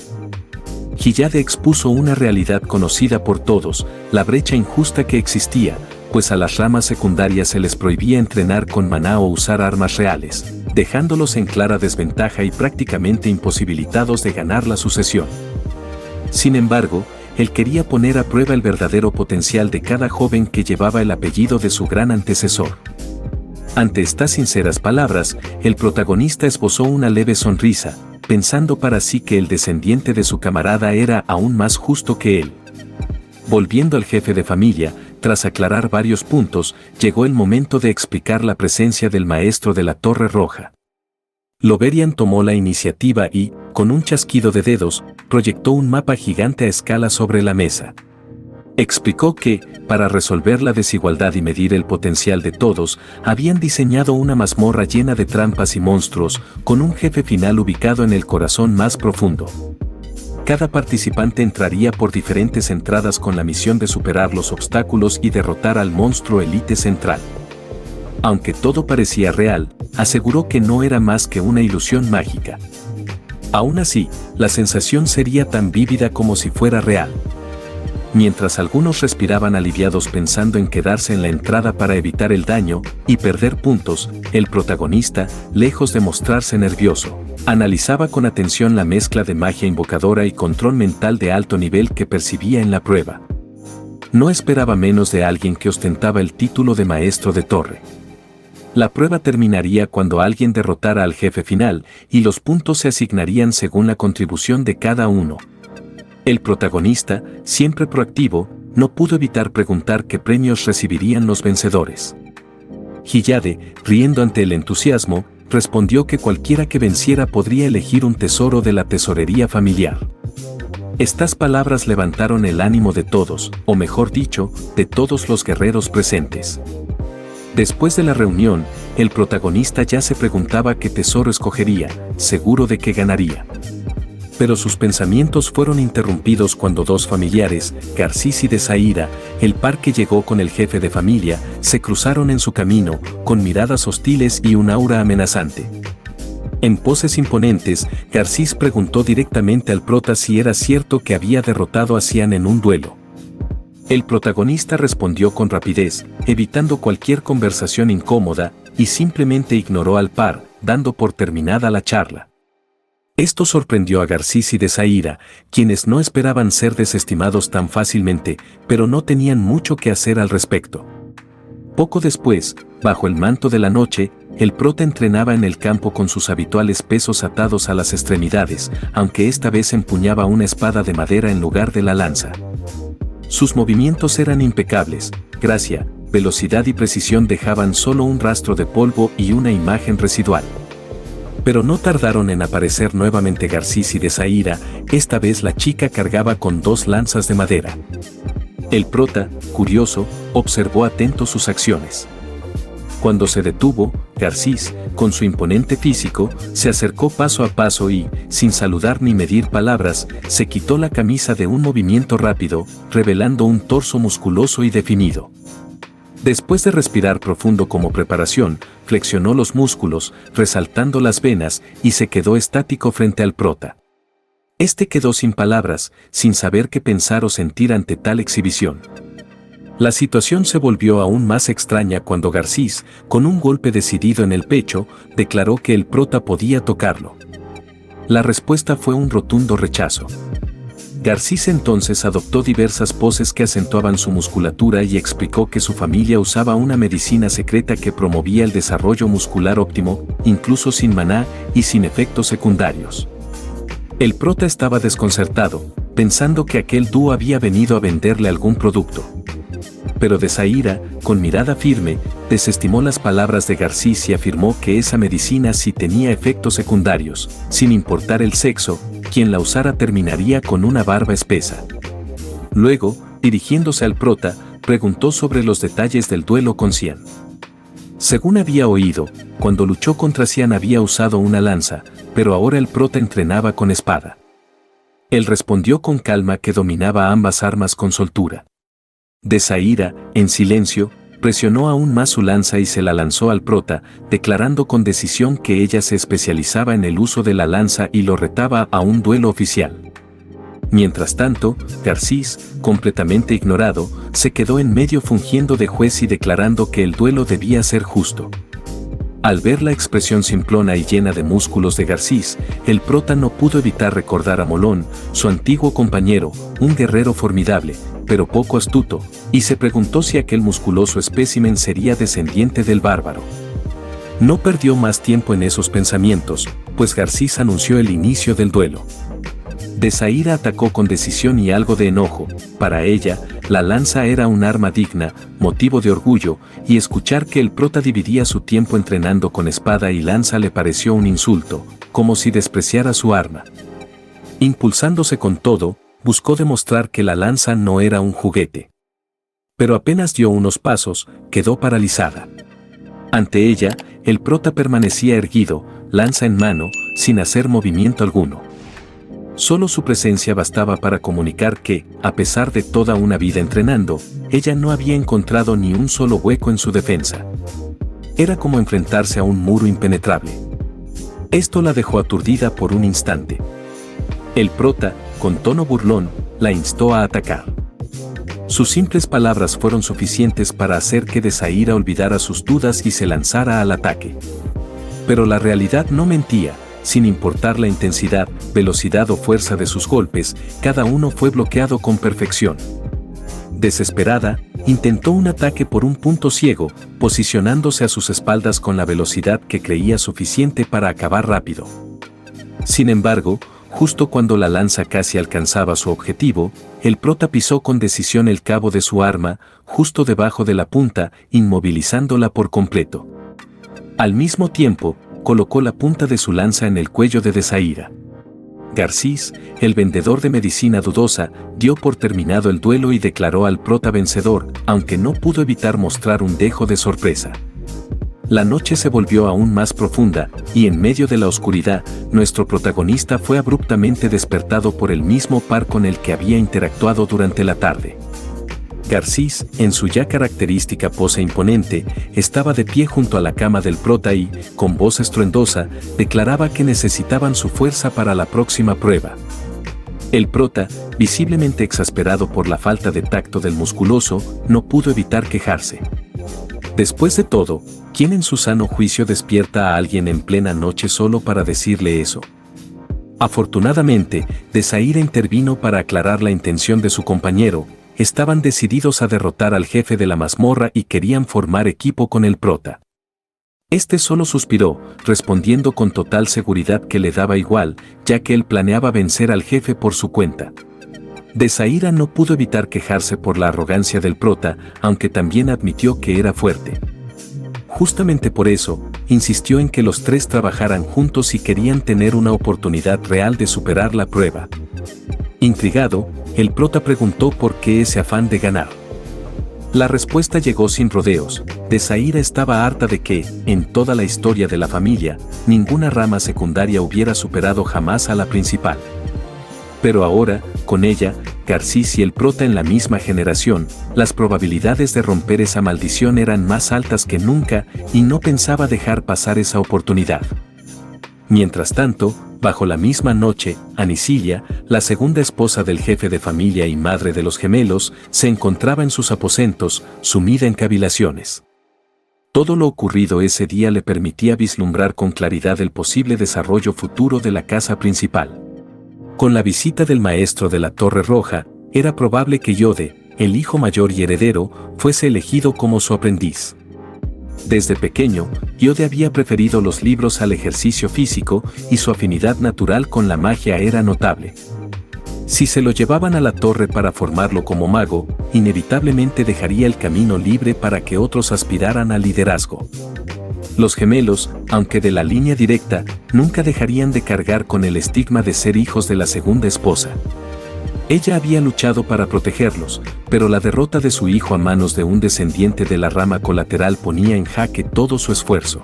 Gilad expuso una realidad conocida por todos, la brecha injusta que existía, pues a las ramas secundarias se les prohibía entrenar con maná o usar armas reales, dejándolos en clara desventaja y prácticamente imposibilitados de ganar la sucesión. Sin embargo, él quería poner a prueba el verdadero potencial de cada joven que llevaba el apellido de su gran antecesor. Ante estas sinceras palabras, el protagonista esbozó una leve sonrisa, pensando para sí que el descendiente de su camarada era aún más justo que él. Volviendo al jefe de familia, tras aclarar varios puntos, llegó el momento de explicar la presencia del maestro de la Torre Roja. Loberian tomó la iniciativa y, con un chasquido de dedos, proyectó un mapa gigante a escala sobre la mesa. Explicó que, para resolver la desigualdad y medir el potencial de todos, habían diseñado una mazmorra llena de trampas y monstruos, con un jefe final ubicado en el corazón más profundo. Cada participante entraría por diferentes entradas con la misión de superar los obstáculos y derrotar al monstruo élite central. Aunque todo parecía real, aseguró que no era más que una ilusión mágica. Aún así, la sensación sería tan vívida como si fuera real. Mientras algunos respiraban aliviados pensando en quedarse en la entrada para evitar el daño y perder puntos, el protagonista, lejos de mostrarse nervioso, analizaba con atención la mezcla de magia invocadora y control mental de alto nivel que percibía en la prueba. No esperaba menos de alguien que ostentaba el título de maestro de torre. La prueba terminaría cuando alguien derrotara al jefe final, y los puntos se asignarían según la contribución de cada uno. El protagonista, siempre proactivo, no pudo evitar preguntar qué premios recibirían los vencedores. Hiyade, riendo ante el entusiasmo, respondió que cualquiera que venciera podría elegir un tesoro de la tesorería familiar. Estas palabras levantaron el ánimo de todos, o mejor dicho, de todos los guerreros presentes. Después de la reunión, el protagonista ya se preguntaba qué tesoro escogería, seguro de que ganaría. Pero sus pensamientos fueron interrumpidos cuando dos familiares, Garcís y Desaíra, el par que llegó con el jefe de familia, se cruzaron en su camino, con miradas hostiles y un aura amenazante. En poses imponentes, Garcís preguntó directamente al prota si era cierto que había derrotado a Cian en un duelo. El protagonista respondió con rapidez, evitando cualquier conversación incómoda, y simplemente ignoró al par, dando por terminada la charla. Esto sorprendió a Garcís y Desaíra, quienes no esperaban ser desestimados tan fácilmente, pero no tenían mucho que hacer al respecto. Poco después, bajo el manto de la noche, el prota entrenaba en el campo con sus habituales pesos atados a las extremidades, aunque esta vez empuñaba una espada de madera en lugar de la lanza. Sus movimientos eran impecables, gracia, velocidad y precisión dejaban solo un rastro de polvo y una imagen residual. Pero no tardaron en aparecer nuevamente Garcís y Desaíra, esta vez la chica cargaba con dos lanzas de madera. El prota, curioso, observó atento sus acciones. Cuando se detuvo, Garcís, con su imponente físico, se acercó paso a paso y, sin saludar ni medir palabras, se quitó la camisa de un movimiento rápido, revelando un torso musculoso y definido. Después de respirar profundo como preparación, flexionó los músculos, resaltando las venas, y se quedó estático frente al prota. Este quedó sin palabras, sin saber qué pensar o sentir ante tal exhibición. La situación se volvió aún más extraña cuando Garcís, con un golpe decidido en el pecho, declaró que el prota podía tocarlo. La respuesta fue un rotundo rechazo. Garcís entonces adoptó diversas poses que acentuaban su musculatura y explicó que su familia usaba una medicina secreta que promovía el desarrollo muscular óptimo, incluso sin maná y sin efectos secundarios. El prota estaba desconcertado, pensando que aquel dúo había venido a venderle algún producto. Pero Desaíra, con mirada firme, desestimó las palabras de Garcís y afirmó que esa medicina sí tenía efectos secundarios, sin importar el sexo, quien la usara terminaría con una barba espesa. Luego, dirigiéndose al prota, preguntó sobre los detalles del duelo con Cian. Según había oído, cuando luchó contra Cian había usado una lanza, pero ahora el prota entrenaba con espada. Él respondió con calma que dominaba ambas armas con soltura. Desaíra, en silencio, presionó aún más su lanza y se la lanzó al prota, declarando con decisión que ella se especializaba en el uso de la lanza y lo retaba a un duelo oficial. Mientras tanto, Garcís, completamente ignorado, se quedó en medio fungiendo de juez y declarando que el duelo debía ser justo. Al ver la expresión simplona y llena de músculos de Garcís, el prota no pudo evitar recordar a Molón, su antiguo compañero, un guerrero formidable, pero poco astuto, y se preguntó si aquel musculoso espécimen sería descendiente del bárbaro. No perdió más tiempo en esos pensamientos, pues Garcís anunció el inicio del duelo. Desaíra atacó con decisión y algo de enojo. Para ella, la lanza era un arma digna, motivo de orgullo, y escuchar que el prota dividía su tiempo entrenando con espada y lanza le pareció un insulto, como si despreciara su arma. Impulsándose con todo, buscó demostrar que la lanza no era un juguete. Pero apenas dio unos pasos, quedó paralizada. Ante ella, el prota permanecía erguido, lanza en mano, sin hacer movimiento alguno. Solo su presencia bastaba para comunicar que, a pesar de toda una vida entrenando, ella no había encontrado ni un solo hueco en su defensa. Era como enfrentarse a un muro impenetrable. Esto la dejó aturdida por un instante. El prota, con tono burlón, la instó a atacar. Sus simples palabras fueron suficientes para hacer que Desaira olvidara sus dudas y se lanzara al ataque. Pero la realidad no mentía, sin importar la intensidad, velocidad o fuerza de sus golpes, cada uno fue bloqueado con perfección. Desesperada, intentó un ataque por un punto ciego, posicionándose a sus espaldas con la velocidad que creía suficiente para acabar rápido. Sin embargo, justo cuando la lanza casi alcanzaba su objetivo, el prota pisó con decisión el cabo de su arma, justo debajo de la punta, inmovilizándola por completo. Al mismo tiempo, colocó la punta de su lanza en el cuello de Desaira. Garcís, el vendedor de medicina dudosa, dio por terminado el duelo y declaró al prota vencedor, aunque no pudo evitar mostrar un dejo de sorpresa. La noche se volvió aún más profunda, y en medio de la oscuridad, nuestro protagonista fue abruptamente despertado por el mismo par con el que había interactuado durante la tarde. Garcís, en su ya característica pose imponente, estaba de pie junto a la cama del prota y, con voz estruendosa, declaraba que necesitaban su fuerza para la próxima prueba. El prota, visiblemente exasperado por la falta de tacto del musculoso, no pudo evitar quejarse. Después de todo, ¿quién en su sano juicio despierta a alguien en plena noche solo para decirle eso? Afortunadamente, Desaira intervino para aclarar la intención de su compañero. Estaban decididos a derrotar al jefe de la mazmorra y querían formar equipo con el prota. Este solo suspiró, respondiendo con total seguridad que le daba igual, ya que él planeaba vencer al jefe por su cuenta. Desaira no pudo evitar quejarse por la arrogancia del prota, aunque también admitió que era fuerte. Justamente por eso, insistió en que los tres trabajaran juntos si querían tener una oportunidad real de superar la prueba. Intrigado, el prota preguntó por qué ese afán de ganar. La respuesta llegó sin rodeos. Desaira estaba harta de que, en toda la historia de la familia, ninguna rama secundaria hubiera superado jamás a la principal. Pero ahora, con ella, Garcís y el prota en la misma generación, las probabilidades de romper esa maldición eran más altas que nunca y no pensaba dejar pasar esa oportunidad. Mientras tanto, bajo la misma noche, Anicilia, la segunda esposa del jefe de familia y madre de los gemelos, se encontraba en sus aposentos, sumida en cavilaciones. Todo lo ocurrido ese día le permitía vislumbrar con claridad el posible desarrollo futuro de la casa principal. Con la visita del maestro de la Torre Roja, era probable que Yode, el hijo mayor y heredero, fuese elegido como su aprendiz. Desde pequeño, Yode había preferido los libros al ejercicio físico y su afinidad natural con la magia era notable. Si se lo llevaban a la torre para formarlo como mago, inevitablemente dejaría el camino libre para que otros aspiraran al liderazgo. Los gemelos, aunque de la línea directa, nunca dejarían de cargar con el estigma de ser hijos de la segunda esposa. Ella había luchado para protegerlos, pero la derrota de su hijo a manos de un descendiente de la rama colateral ponía en jaque todo su esfuerzo.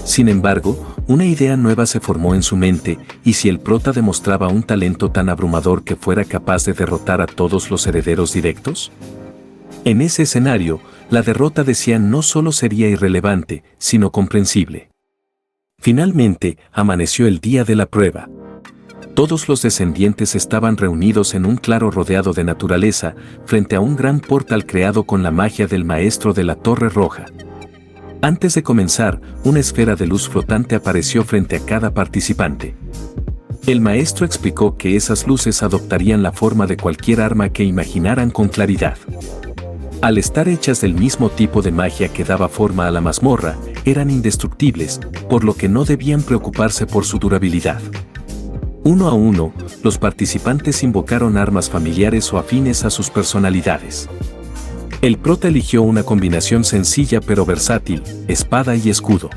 Sin embargo, una idea nueva se formó en su mente, y si el prota demostraba un talento tan abrumador que fuera capaz de derrotar a todos los herederos directos. En ese escenario, la derrota de Xian no solo sería irrelevante, sino comprensible. Finalmente, amaneció el día de la prueba. Todos los descendientes estaban reunidos en un claro rodeado de naturaleza, frente a un gran portal creado con la magia del maestro de la Torre Roja. Antes de comenzar, una esfera de luz flotante apareció frente a cada participante. El maestro explicó que esas luces adoptarían la forma de cualquier arma que imaginaran con claridad. Al estar hechas del mismo tipo de magia que daba forma a la mazmorra, eran indestructibles, por lo que no debían preocuparse por su durabilidad. Uno a uno, los participantes invocaron armas familiares o afines a sus personalidades. El prota eligió una combinación sencilla pero versátil, espada y escudo.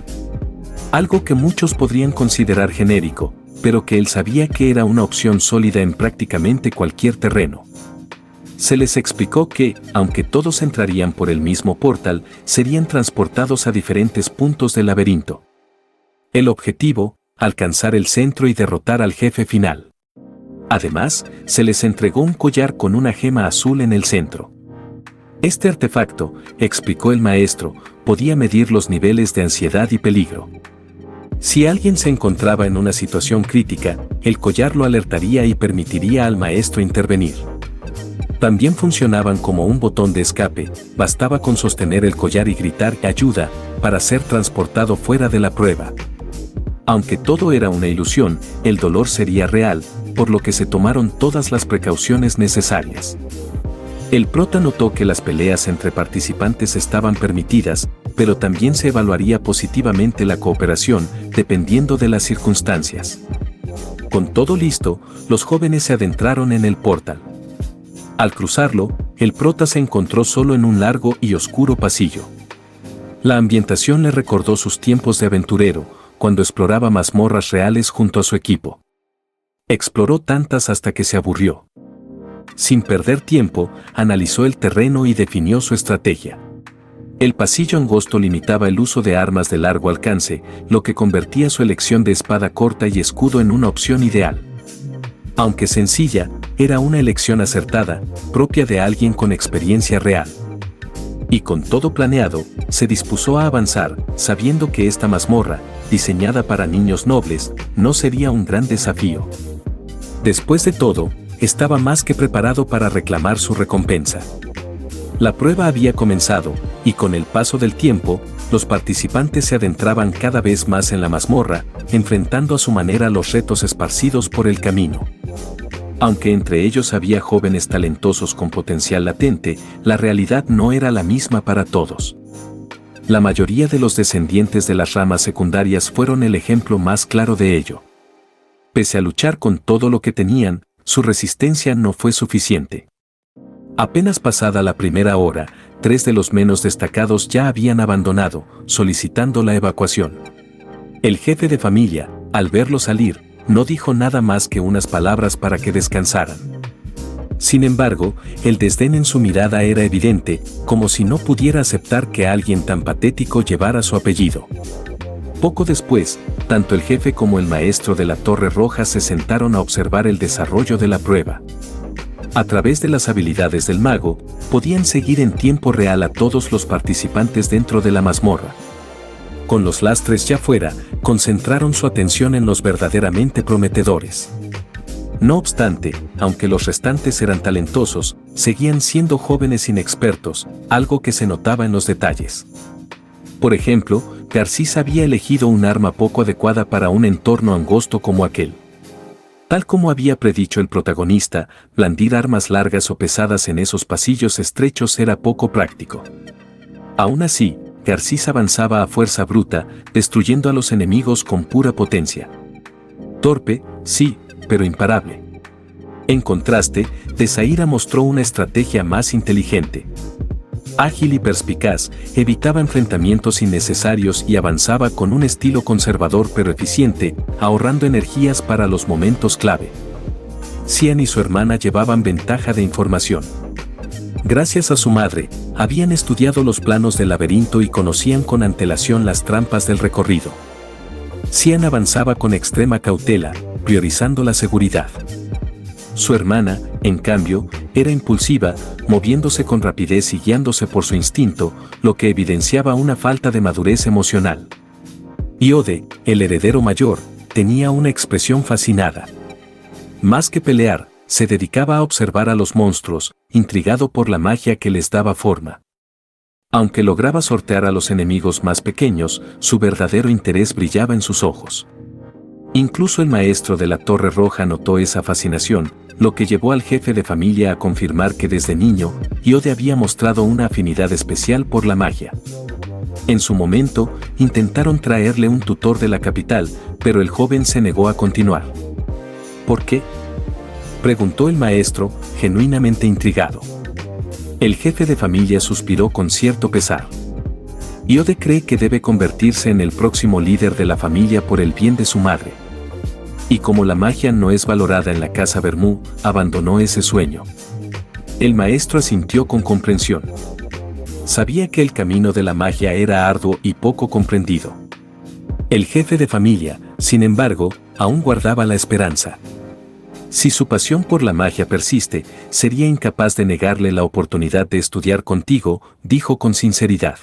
Algo que muchos podrían considerar genérico, pero que él sabía que era una opción sólida en prácticamente cualquier terreno. Se les explicó que, aunque todos entrarían por el mismo portal, serían transportados a diferentes puntos del laberinto. El objetivo, alcanzar el centro y derrotar al jefe final. Además, se les entregó un collar con una gema azul en el centro. Este artefacto, explicó el maestro, podía medir los niveles de ansiedad y peligro. Si alguien se encontraba en una situación crítica, el collar lo alertaría y permitiría al maestro intervenir. También funcionaban como un botón de escape, bastaba con sostener el collar y gritar ayuda para ser transportado fuera de la prueba. Aunque todo era una ilusión, el dolor sería real, por lo que se tomaron todas las precauciones necesarias. El prota notó que las peleas entre participantes estaban permitidas, pero también se evaluaría positivamente la cooperación, dependiendo de las circunstancias. Con todo listo, los jóvenes se adentraron en el portal. Al cruzarlo, el prota se encontró solo en un largo y oscuro pasillo. La ambientación le recordó sus tiempos de aventurero, cuando exploraba mazmorras reales junto a su equipo. Exploró tantas hasta que se aburrió. Sin perder tiempo, analizó el terreno y definió su estrategia. El pasillo angosto limitaba el uso de armas de largo alcance, lo que convertía su elección de espada corta y escudo en una opción ideal. Aunque sencilla, era una elección acertada, propia de alguien con experiencia real. Y con todo planeado, se dispuso a avanzar, sabiendo que esta mazmorra, diseñada para niños nobles, no sería un gran desafío. Después de todo, estaba más que preparado para reclamar su recompensa. La prueba había comenzado, y con el paso del tiempo, los participantes se adentraban cada vez más en la mazmorra, enfrentando a su manera los retos esparcidos por el camino. Aunque entre ellos había jóvenes talentosos con potencial latente, la realidad no era la misma para todos. La mayoría de los descendientes de las ramas secundarias fueron el ejemplo más claro de ello. Pese a luchar con todo lo que tenían, su resistencia no fue suficiente. Apenas pasada la primera hora, 3 de los menos destacados ya habían abandonado, solicitando la evacuación. El jefe de familia, al verlos salir, no dijo nada más que unas palabras para que descansaran. Sin embargo, el desdén en su mirada era evidente, como si no pudiera aceptar que alguien tan patético llevara su apellido. Poco después, tanto el jefe como el maestro de la Torre Roja se sentaron a observar el desarrollo de la prueba. A través de las habilidades del mago, podían seguir en tiempo real a todos los participantes dentro de la mazmorra. Con los lastres ya fuera, concentraron su atención en los verdaderamente prometedores. No obstante, aunque los restantes eran talentosos, seguían siendo jóvenes inexpertos, algo que se notaba en los detalles. Por ejemplo, Garcís había elegido un arma poco adecuada para un entorno angosto como aquel. Tal como había predicho el protagonista, blandir armas largas o pesadas en esos pasillos estrechos era poco práctico. Aún así, Garcís avanzaba a fuerza bruta, destruyendo a los enemigos con pura potencia. Torpe, sí, pero imparable. En contraste, Tesaíra mostró una estrategia más inteligente. Ágil y perspicaz, evitaba enfrentamientos innecesarios y avanzaba con un estilo conservador pero eficiente, ahorrando energías para los momentos clave. Cian y su hermana llevaban ventaja de información. Gracias a su madre, habían estudiado los planos del laberinto y conocían con antelación las trampas del recorrido. Cian avanzaba con extrema cautela, priorizando la seguridad. Su hermana, en cambio, era impulsiva, moviéndose con rapidez y guiándose por su instinto, lo que evidenciaba una falta de madurez emocional. Iode, el heredero mayor, tenía una expresión fascinada. Más que pelear, se dedicaba a observar a los monstruos, intrigado por la magia que les daba forma. Aunque lograba sortear a los enemigos más pequeños, su verdadero interés brillaba en sus ojos. Incluso el maestro de la Torre Roja notó esa fascinación, lo que llevó al jefe de familia a confirmar que desde niño, Iode había mostrado una afinidad especial por la magia. En su momento, intentaron traerle un tutor de la capital, pero el joven se negó a continuar. ¿Por qué?, preguntó el maestro, genuinamente intrigado. El jefe de familia suspiró con cierto pesar. Iode cree que debe convertirse en el próximo líder de la familia por el bien de su madre. Y como la magia no es valorada en la casa Bermú, abandonó ese sueño. El maestro asintió con comprensión. Sabía que el camino de la magia era arduo y poco comprendido. El jefe de familia, sin embargo, aún guardaba la esperanza. Si su pasión por la magia persiste, sería incapaz de negarle la oportunidad de estudiar contigo, dijo con sinceridad.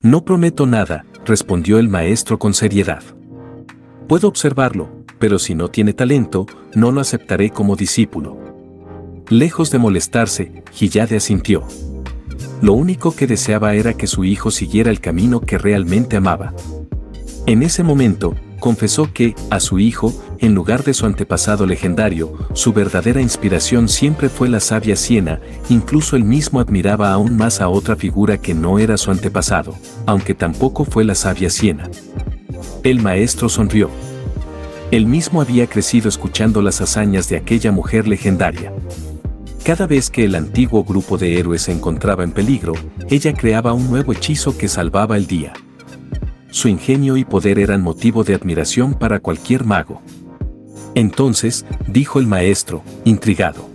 No prometo nada, respondió el maestro con seriedad. Puedo observarlo, pero si no tiene talento, no lo aceptaré como discípulo. Lejos de molestarse, Hiyade asintió. Lo único que deseaba era que su hijo siguiera el camino que realmente amaba. En ese momento, confesó que, a su hijo, en lugar de su antepasado legendario, su verdadera inspiración siempre fue la sabia Siena. Incluso él mismo admiraba aún más a otra figura que no era su antepasado, aunque tampoco fue la sabia Siena. El maestro sonrió. Él mismo había crecido escuchando las hazañas de aquella mujer legendaria. Cada vez que el antiguo grupo de héroes se encontraba en peligro, ella creaba un nuevo hechizo que salvaba el día. Su ingenio y poder eran motivo de admiración para cualquier mago. Entonces, dijo el maestro, intrigado.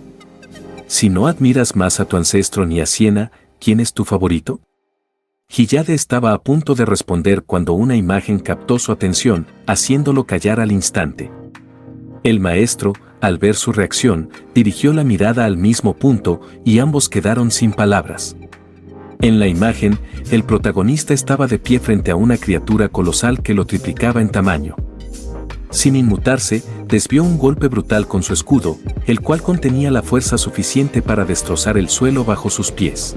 Si no admiras más a tu ancestro ni a Siena, ¿quién es tu favorito? Hiyade estaba a punto de responder cuando una imagen captó su atención, haciéndolo callar al instante. El maestro, al ver su reacción, dirigió la mirada al mismo punto y ambos quedaron sin palabras. En la imagen, el protagonista estaba de pie frente a una criatura colosal que lo triplicaba en tamaño. Sin inmutarse, desvió un golpe brutal con su escudo, el cual contenía la fuerza suficiente para destrozar el suelo bajo sus pies.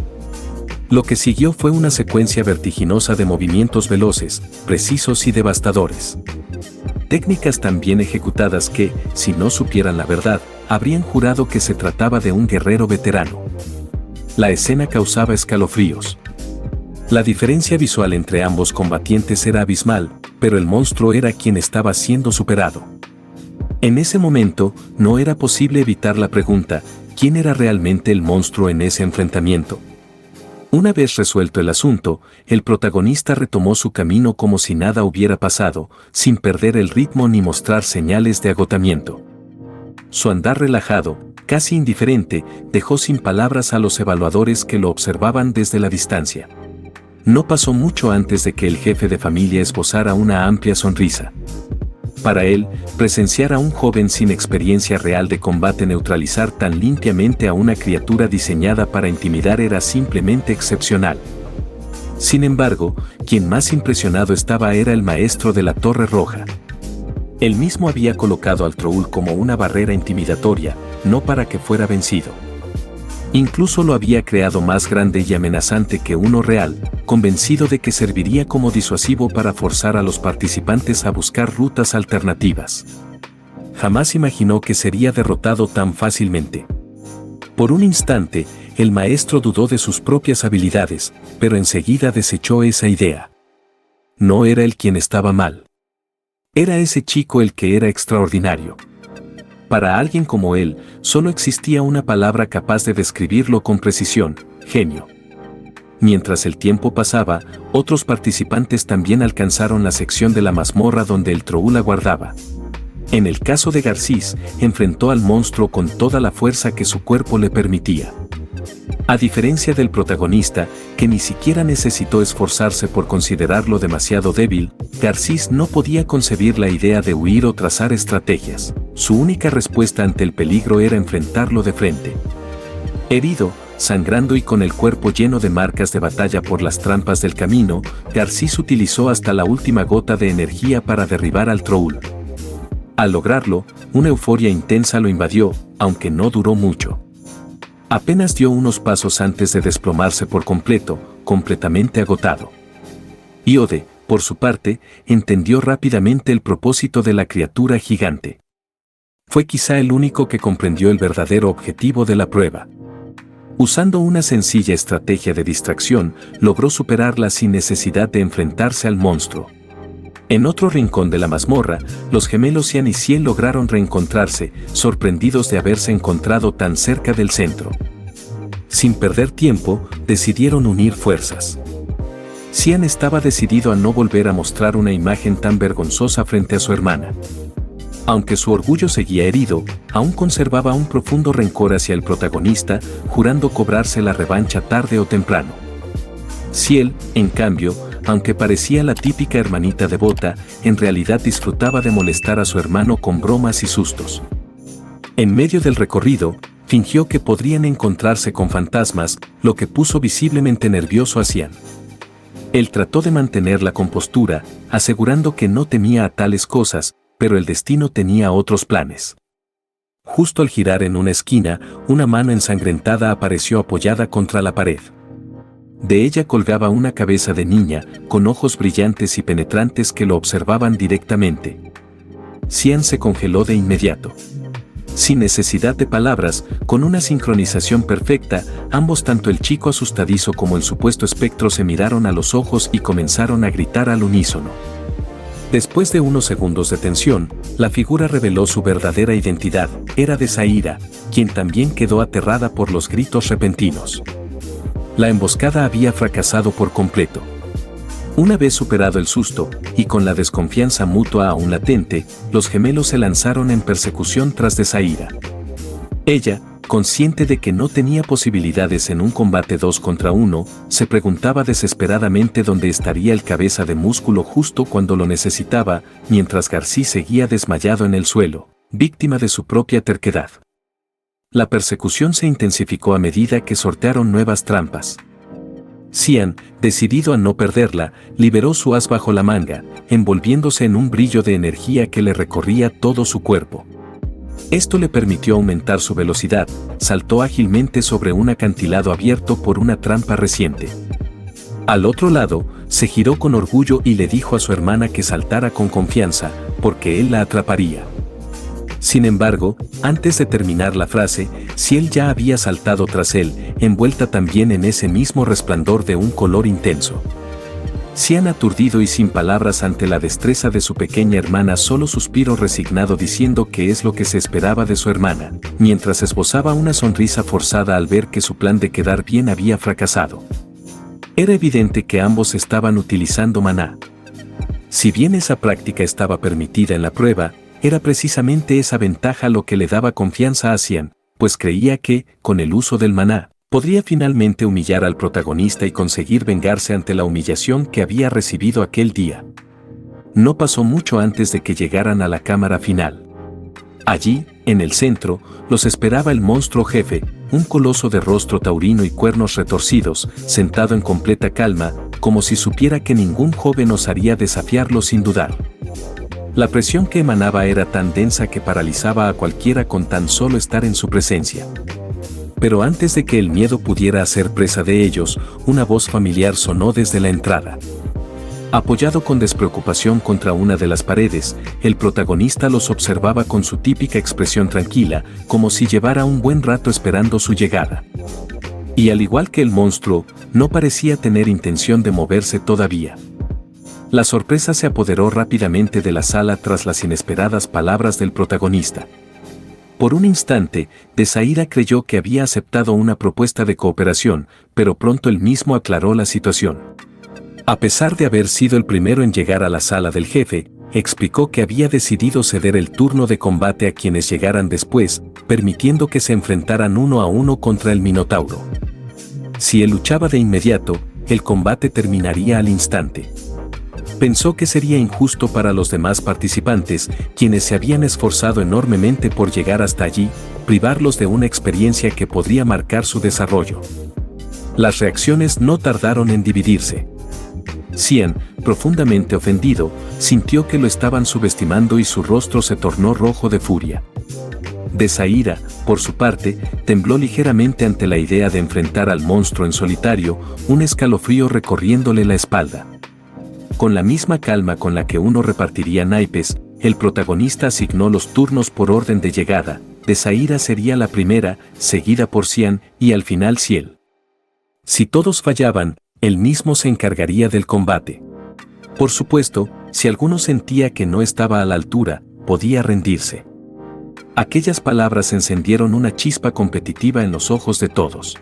Lo que siguió fue una secuencia vertiginosa de movimientos veloces, precisos y devastadores. Técnicas tan bien ejecutadas que, si no supieran la verdad, habrían jurado que se trataba de un guerrero veterano. La escena causaba escalofríos. La diferencia visual entre ambos combatientes era abismal, pero el monstruo era quien estaba siendo superado. En ese momento, no era posible evitar la pregunta, ¿quién era realmente el monstruo en ese enfrentamiento? Una vez resuelto el asunto, el protagonista retomó su camino como si nada hubiera pasado, sin perder el ritmo ni mostrar señales de agotamiento. Su andar relajado, casi indiferente, dejó sin palabras a los evaluadores que lo observaban desde la distancia. No pasó mucho antes de que el jefe de familia esbozara una amplia sonrisa. Para él, presenciar a un joven sin experiencia real de combate neutralizar tan limpiamente a una criatura diseñada para intimidar era simplemente excepcional. Sin embargo, quien más impresionado estaba era el maestro de la Torre Roja. Él mismo había colocado al Troul como una barrera intimidatoria, no para que fuera vencido. Incluso lo había creado más grande y amenazante que uno real, convencido de que serviría como disuasivo para forzar a los participantes a buscar rutas alternativas. Jamás imaginó que sería derrotado tan fácilmente. Por un instante, el maestro dudó de sus propias habilidades, pero enseguida desechó esa idea. No era él quien estaba mal. Era ese chico el que era extraordinario. Para alguien como él, solo existía una palabra capaz de describirlo con precisión: genio. Mientras el tiempo pasaba, otros participantes también alcanzaron la sección de la mazmorra donde el Troul aguardaba. En el caso de Garcís, enfrentó al monstruo con toda la fuerza que su cuerpo le permitía. A diferencia del protagonista, que ni siquiera necesitó esforzarse por considerarlo demasiado débil, Garcís no podía concebir la idea de huir o trazar estrategias. Su única respuesta ante el peligro era enfrentarlo de frente. Herido, sangrando y con el cuerpo lleno de marcas de batalla por las trampas del camino, Garcís utilizó hasta la última gota de energía para derribar al Troul. Al lograrlo, una euforia intensa lo invadió, aunque no duró mucho. Apenas dio unos pasos antes de desplomarse por completo, completamente agotado. Iode, por su parte, entendió rápidamente el propósito de la criatura gigante. Fue quizá el único que comprendió el verdadero objetivo de la prueba. Usando una sencilla estrategia de distracción, logró superarla sin necesidad de enfrentarse al monstruo. En otro rincón de la mazmorra, los gemelos Xian y Ciel lograron reencontrarse, sorprendidos de haberse encontrado tan cerca del centro. Sin perder tiempo, decidieron unir fuerzas. Xian estaba decidido a no volver a mostrar una imagen tan vergonzosa frente a su hermana. Aunque su orgullo seguía herido, aún conservaba un profundo rencor hacia el protagonista, jurando cobrarse la revancha tarde o temprano. Ciel, en cambio, aunque parecía la típica hermanita devota, en realidad disfrutaba de molestar a su hermano con bromas y sustos. En medio del recorrido, fingió que podrían encontrarse con fantasmas, lo que puso visiblemente nervioso a Cian. Él trató de mantener la compostura, asegurando que no temía a tales cosas, pero el destino tenía otros planes. Justo al girar en una esquina, una mano ensangrentada apareció apoyada contra la pared. De ella colgaba una cabeza de niña, con ojos brillantes y penetrantes que lo observaban directamente. Cian se congeló de inmediato. Sin necesidad de palabras, con una sincronización perfecta, ambos, tanto el chico asustadizo como el supuesto espectro, se miraron a los ojos y comenzaron a gritar al unísono. Después de unos segundos de tensión, la figura reveló su verdadera identidad, era Desaira, quien también quedó aterrada por los gritos repentinos. La emboscada había fracasado por completo. Una vez superado el susto, y con la desconfianza mutua aún latente, los gemelos se lanzaron en persecución tras Desaira. Ella, consciente de que no tenía posibilidades en un combate 2 contra 1, se preguntaba desesperadamente dónde estaría el cabeza de músculo justo cuando lo necesitaba, mientras García seguía desmayado en el suelo, víctima de su propia terquedad. La persecución se intensificó a medida que sortearon nuevas trampas. Cian, decidido a no perderla, liberó su as bajo la manga, envolviéndose en un brillo de energía que le recorría todo su cuerpo. Esto le permitió aumentar su velocidad, saltó ágilmente sobre un acantilado abierto por una trampa reciente. Al otro lado, se giró con orgullo y le dijo a su hermana que saltara con confianza, porque él la atraparía. Sin embargo, antes de terminar la frase, Ciel ya había saltado tras él, envuelta también en ese mismo resplandor de un color intenso. Cian, aturdido y sin palabras ante la destreza de su pequeña hermana, solo suspiró resignado diciendo que es lo que se esperaba de su hermana, mientras esbozaba una sonrisa forzada al ver que su plan de quedar bien había fracasado. Era evidente que ambos estaban utilizando maná. Si bien esa práctica estaba permitida en la prueba, era precisamente esa ventaja lo que le daba confianza a Cian, pues creía que, con el uso del maná, podría finalmente humillar al protagonista y conseguir vengarse ante la humillación que había recibido aquel día. No pasó mucho antes de que llegaran a la cámara final. Allí, en el centro, los esperaba el monstruo jefe, un coloso de rostro taurino y cuernos retorcidos, sentado en completa calma, como si supiera que ningún joven osaría desafiarlo sin dudar. La presión que emanaba era tan densa que paralizaba a cualquiera con tan solo estar en su presencia. Pero antes de que el miedo pudiera hacer presa de ellos, una voz familiar sonó desde la entrada. Apoyado con despreocupación contra una de las paredes, el protagonista los observaba con su típica expresión tranquila, como si llevara un buen rato esperando su llegada. Y al igual que el monstruo, no parecía tener intención de moverse todavía. La sorpresa se apoderó rápidamente de la sala tras las inesperadas palabras del protagonista. Por un instante, Desaira creyó que había aceptado una propuesta de cooperación, pero pronto él mismo aclaró la situación. A pesar de haber sido el primero en llegar a la sala del jefe, explicó que había decidido ceder el turno de combate a quienes llegaran después, permitiendo que se enfrentaran 1 a 1 contra el Minotauro. Si él luchaba de inmediato, el combate terminaría al instante. Pensó que sería injusto para los demás participantes, quienes se habían esforzado enormemente por llegar hasta allí, privarlos de una experiencia que podría marcar su desarrollo. Las reacciones no tardaron en dividirse. Cian, profundamente ofendido, sintió que lo estaban subestimando y su rostro se tornó rojo de furia. Desaira, por su parte, tembló ligeramente ante la idea de enfrentar al monstruo en solitario, un escalofrío recorriéndole la espalda. Con la misma calma con la que uno repartiría naipes, el protagonista asignó los turnos por orden de llegada. Desaira sería la primera, seguida por Cian, y al final Ciel. Si todos fallaban, él mismo se encargaría del combate. Por supuesto, si alguno sentía que no estaba a la altura, podía rendirse. Aquellas palabras encendieron una chispa competitiva en los ojos de todos.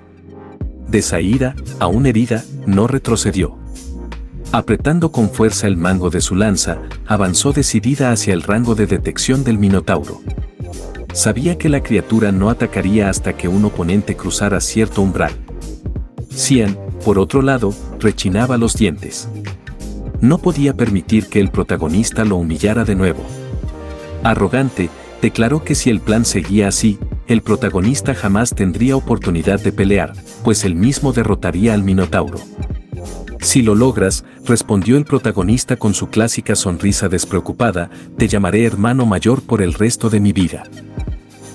Desaira, aún herida, no retrocedió. Apretando con fuerza el mango de su lanza, avanzó decidida hacia el rango de detección del Minotauro. Sabía que la criatura no atacaría hasta que un oponente cruzara cierto umbral. Cian, por otro lado, rechinaba los dientes. No podía permitir que el protagonista lo humillara de nuevo. Arrogante, declaró que si el plan seguía así, el protagonista jamás tendría oportunidad de pelear, pues él mismo derrotaría al Minotauro. Si lo logras, respondió el protagonista con su clásica sonrisa despreocupada, te llamaré hermano mayor por el resto de mi vida.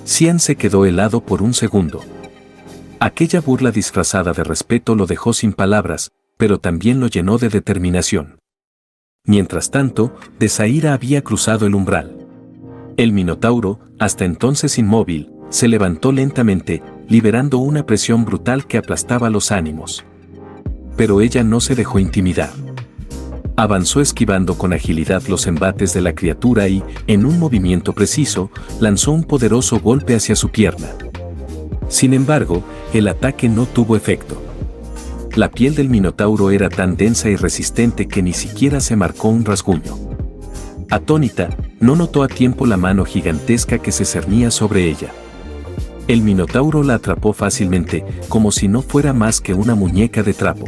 Cian se quedó helado por un segundo. Aquella burla disfrazada de respeto lo dejó sin palabras, pero también lo llenó de determinación. Mientras tanto, Desaira había cruzado el umbral. El Minotauro, hasta entonces inmóvil, se levantó lentamente, liberando una presión brutal que aplastaba los ánimos. Pero ella no se dejó intimidar. Avanzó esquivando con agilidad los embates de la criatura y, en un movimiento preciso, lanzó un poderoso golpe hacia su pierna. Sin embargo, el ataque no tuvo efecto. La piel del Minotauro era tan densa y resistente que ni siquiera se marcó un rasguño. Atónita, no notó a tiempo la mano gigantesca que se cernía sobre ella. El Minotauro la atrapó fácilmente, como si no fuera más que una muñeca de trapo.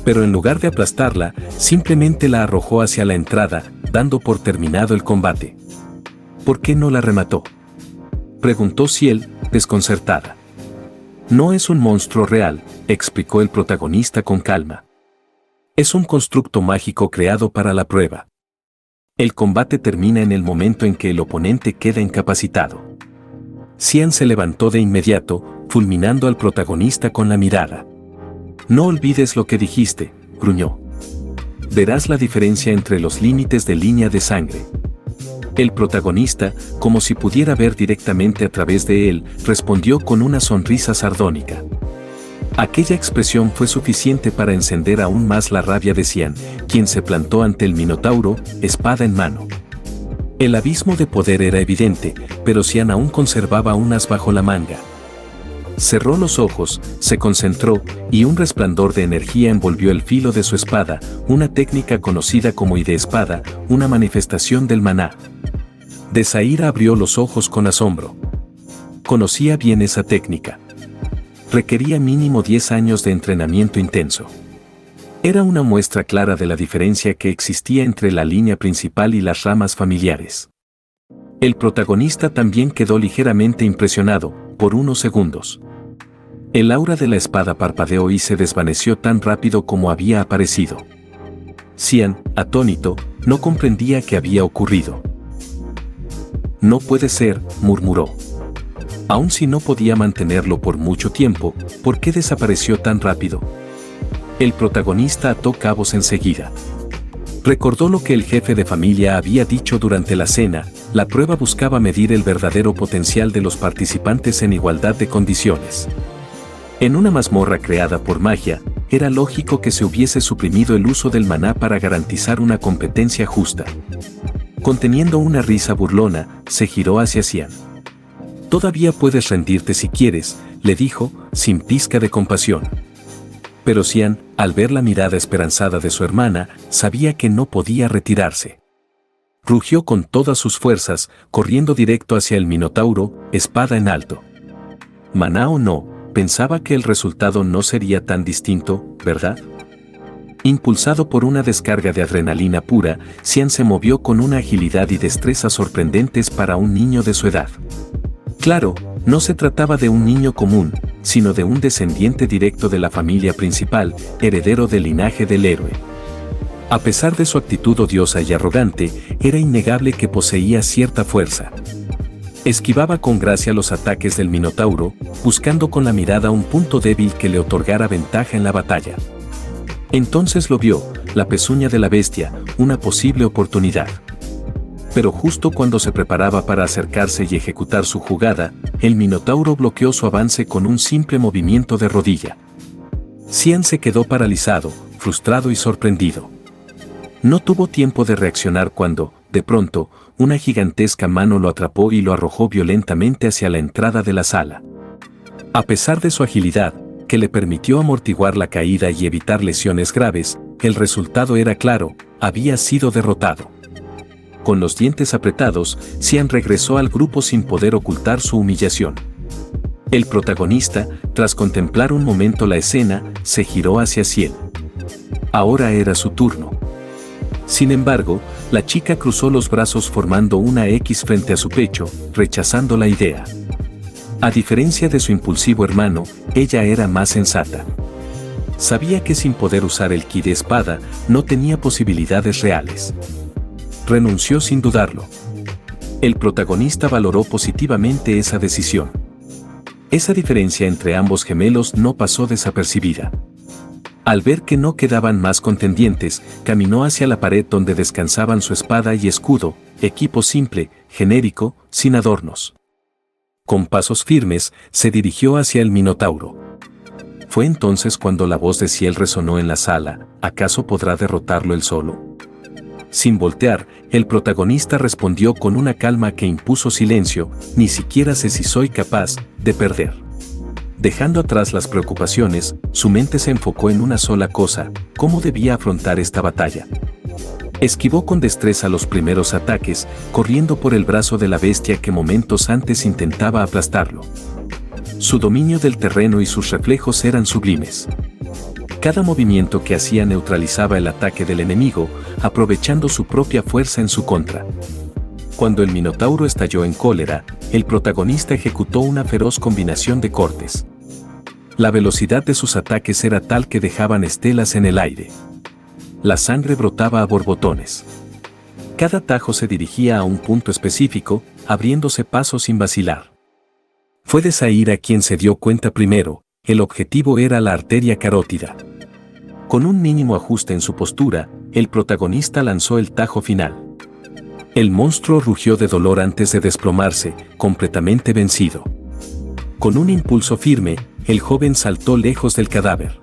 Pero en lugar de aplastarla, simplemente la arrojó hacia la entrada, dando por terminado el combate. ¿Por qué no la remató?, preguntó Ciel, desconcertada. No es un monstruo real, explicó el protagonista con calma. Es un constructo mágico creado para la prueba. El combate termina en el momento en que el oponente queda incapacitado. Cian se levantó de inmediato, fulminando al protagonista con la mirada. No olvides lo que dijiste, gruñó. Verás la diferencia entre los límites de línea de sangre. El protagonista, como si pudiera ver directamente a través de él, respondió con una sonrisa sardónica. Aquella expresión fue suficiente para encender aún más la rabia de Cian, quien se plantó ante el Minotauro, espada en mano. El abismo de poder era evidente, pero Cian aún conservaba un as bajo la manga. Cerró los ojos, se concentró, y un resplandor de energía envolvió el filo de su espada, una técnica conocida como Ide-espada, una manifestación del maná. Desaira abrió los ojos con asombro. Conocía bien esa técnica. Requería mínimo 10 años de entrenamiento intenso. Era una muestra clara de la diferencia que existía entre la línea principal y las ramas familiares. El protagonista también quedó ligeramente impresionado, por unos segundos. El aura de la espada parpadeó y se desvaneció tan rápido como había aparecido. Cian, atónito, no comprendía qué había ocurrido. No puede ser, murmuró. Aun si no podía mantenerlo por mucho tiempo, ¿por qué desapareció tan rápido? El protagonista ató cabos enseguida. Recordó lo que el jefe de familia había dicho durante la cena, la prueba buscaba medir el verdadero potencial de los participantes en igualdad de condiciones. En una mazmorra creada por magia, era lógico que se hubiese suprimido el uso del maná para garantizar una competencia justa. Conteniendo una risa burlona, se giró hacia Cian. Todavía puedes rendirte si quieres, le dijo, sin pizca de compasión. Pero Cian, al ver la mirada esperanzada de su hermana, sabía que no podía retirarse. Rugió con todas sus fuerzas, corriendo directo hacia el Minotauro, espada en alto. Maná o no, pensaba que el resultado no sería tan distinto, ¿verdad? Impulsado por una descarga de adrenalina pura, Cian se movió con una agilidad y destreza sorprendentes para un niño de su edad. Claro, no se trataba de un niño común, sino de un descendiente directo de la familia principal, heredero del linaje del héroe. A pesar de su actitud odiosa y arrogante, era innegable que poseía cierta fuerza. Esquivaba con gracia los ataques del Minotauro, buscando con la mirada un punto débil que le otorgara ventaja en la batalla. Entonces lo vio, la pezuña de la bestia, una posible oportunidad. Pero justo cuando se preparaba para acercarse y ejecutar su jugada, el Minotauro bloqueó su avance con un simple movimiento de rodilla. Cian se quedó paralizado, frustrado y sorprendido. No tuvo tiempo de reaccionar cuando, de pronto, una gigantesca mano lo atrapó y lo arrojó violentamente hacia la entrada de la sala. A pesar de su agilidad, que le permitió amortiguar la caída y evitar lesiones graves, el resultado era claro, había sido derrotado. Con los dientes apretados, Xian regresó al grupo sin poder ocultar su humillación. El protagonista, tras contemplar un momento la escena, se giró hacia Ciel. Ahora era su turno. Sin embargo, la chica cruzó los brazos formando una X frente a su pecho, rechazando la idea. A diferencia de su impulsivo hermano, ella era más sensata. Sabía que sin poder usar el ki de espada, no tenía posibilidades reales. Renunció sin dudarlo. El protagonista valoró positivamente esa decisión. Esa diferencia entre ambos gemelos no pasó desapercibida. Al ver que no quedaban más contendientes, caminó hacia la pared donde descansaban su espada y escudo, equipo simple, genérico, sin adornos. Con pasos firmes, se dirigió hacia el Minotauro. Fue entonces cuando la voz de Ciel resonó en la sala: ¿acaso podrá derrotarlo él solo? Sin voltear, el protagonista respondió con una calma que impuso silencio: ni siquiera sé si soy capaz de perder. Dejando atrás las preocupaciones, su mente se enfocó en una sola cosa: cómo debía afrontar esta batalla. Esquivó con destreza los primeros ataques, corriendo por el brazo de la bestia que momentos antes intentaba aplastarlo. Su dominio del terreno y sus reflejos eran sublimes. Cada movimiento que hacía neutralizaba el ataque del enemigo, aprovechando su propia fuerza en su contra. Cuando el Minotauro estalló en cólera, el protagonista ejecutó una feroz combinación de cortes. La velocidad de sus ataques era tal que dejaban estelas en el aire. La sangre brotaba a borbotones. Cada tajo se dirigía a un punto específico, abriéndose paso sin vacilar. Fue de Zaira quien se dio cuenta primero: el objetivo era la arteria carótida. Con un mínimo ajuste en su postura, el protagonista lanzó el tajo final. El monstruo rugió de dolor antes de desplomarse, completamente vencido. Con un impulso firme, el joven saltó lejos del cadáver.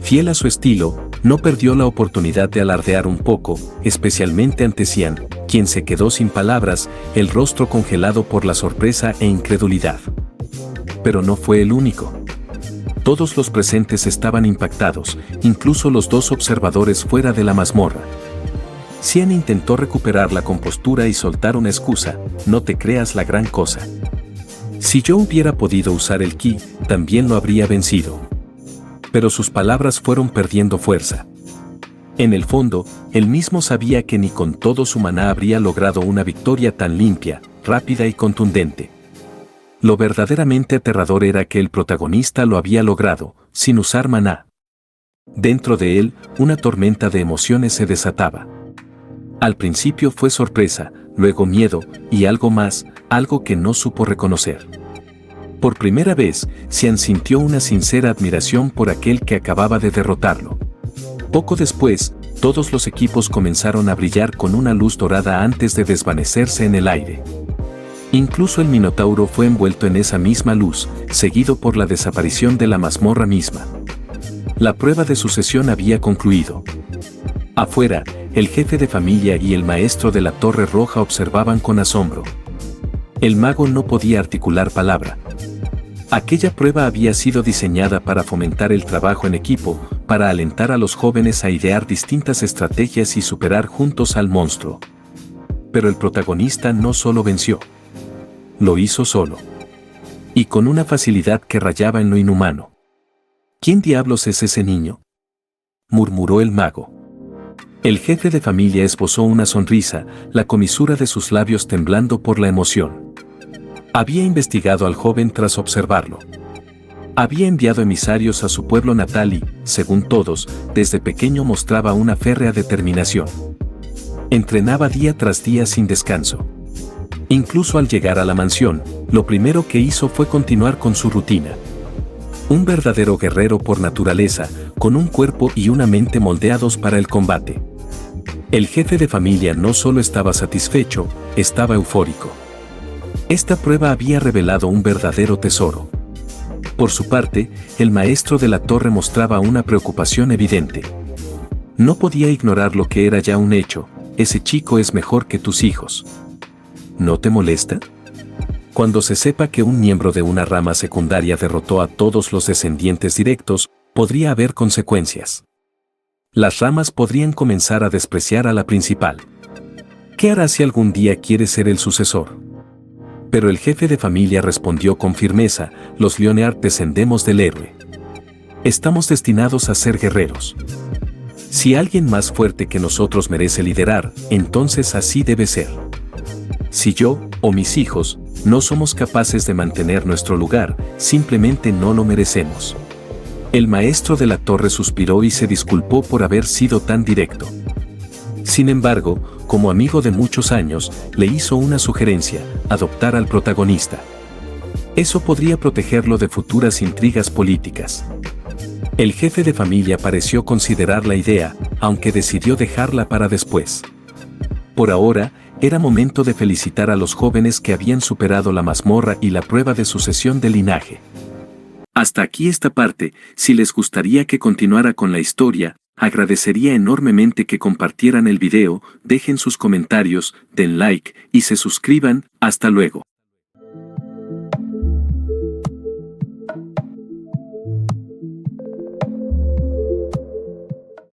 Fiel a su estilo, no perdió la oportunidad de alardear un poco, especialmente ante Xian, quien se quedó sin palabras, el rostro congelado por la sorpresa e incredulidad. Pero no fue el único. Todos los presentes estaban impactados, incluso los dos observadores fuera de la mazmorra. Xian intentó recuperar la compostura y soltar una excusa: no te creas la gran cosa. Si yo hubiera podido usar el ki, también lo habría vencido. Pero sus palabras fueron perdiendo fuerza. En el fondo, él mismo sabía que ni con todo su maná habría logrado una victoria tan limpia, rápida y contundente. Lo verdaderamente aterrador era que el protagonista lo había logrado, sin usar maná. Dentro de él, una tormenta de emociones se desataba. Al principio fue sorpresa, luego miedo, y algo más, algo que no supo reconocer. Por primera vez, Xian sintió una sincera admiración por aquel que acababa de derrotarlo. Poco después, todos los equipos comenzaron a brillar con una luz dorada antes de desvanecerse en el aire. Incluso el Minotauro fue envuelto en esa misma luz, seguido por la desaparición de la mazmorra misma. La prueba de sucesión había concluido. Afuera, el jefe de familia y el maestro de la Torre Roja observaban con asombro. El mago no podía articular palabra. Aquella prueba había sido diseñada para fomentar el trabajo en equipo, para alentar a los jóvenes a idear distintas estrategias y superar juntos al monstruo. Pero el protagonista no solo venció. Lo hizo solo. Y con una facilidad que rayaba en lo inhumano. ¿Quién diablos es ese niño?, murmuró el mago. El jefe de familia esbozó una sonrisa, la comisura de sus labios temblando por la emoción. Había investigado al joven tras observarlo. Había enviado emisarios a su pueblo natal y, según todos, desde pequeño mostraba una férrea determinación. Entrenaba día tras día sin descanso. Incluso al llegar a la mansión, lo primero que hizo fue continuar con su rutina. Un verdadero guerrero por naturaleza, con un cuerpo y una mente moldeados para el combate. El jefe de familia no solo estaba satisfecho, estaba eufórico. Esta prueba había revelado un verdadero tesoro. Por su parte, el maestro de la torre mostraba una preocupación evidente. No podía ignorar lo que era ya un hecho: ese chico es mejor que tus hijos. ¿No te molesta?, Cuando se sepa que un miembro de una rama secundaria derrotó a todos los descendientes directos, podría haber consecuencias. Las ramas podrían comenzar a despreciar a la principal. ¿Qué hará si algún día quiere ser el sucesor? Pero el jefe de familia respondió con firmeza: los Leonard descendemos del héroe. Estamos destinados a ser guerreros. Si alguien más fuerte que nosotros merece liderar, entonces así debe ser. Si yo, o mis hijos, no somos capaces de mantener nuestro lugar, simplemente no lo merecemos. El maestro de la torre suspiró y se disculpó por haber sido tan directo. Sin embargo, como amigo de muchos años, le hizo una sugerencia: adoptar al protagonista. Eso podría protegerlo de futuras intrigas políticas. El jefe de familia pareció considerar la idea, aunque decidió dejarla para después. Por ahora, era momento de felicitar a los jóvenes que habían superado la mazmorra y la prueba de sucesión de linaje. Hasta aquí esta parte. Si les gustaría que continuara con la historia, agradecería enormemente que compartieran el video, dejen sus comentarios, den like y se suscriban. Hasta luego.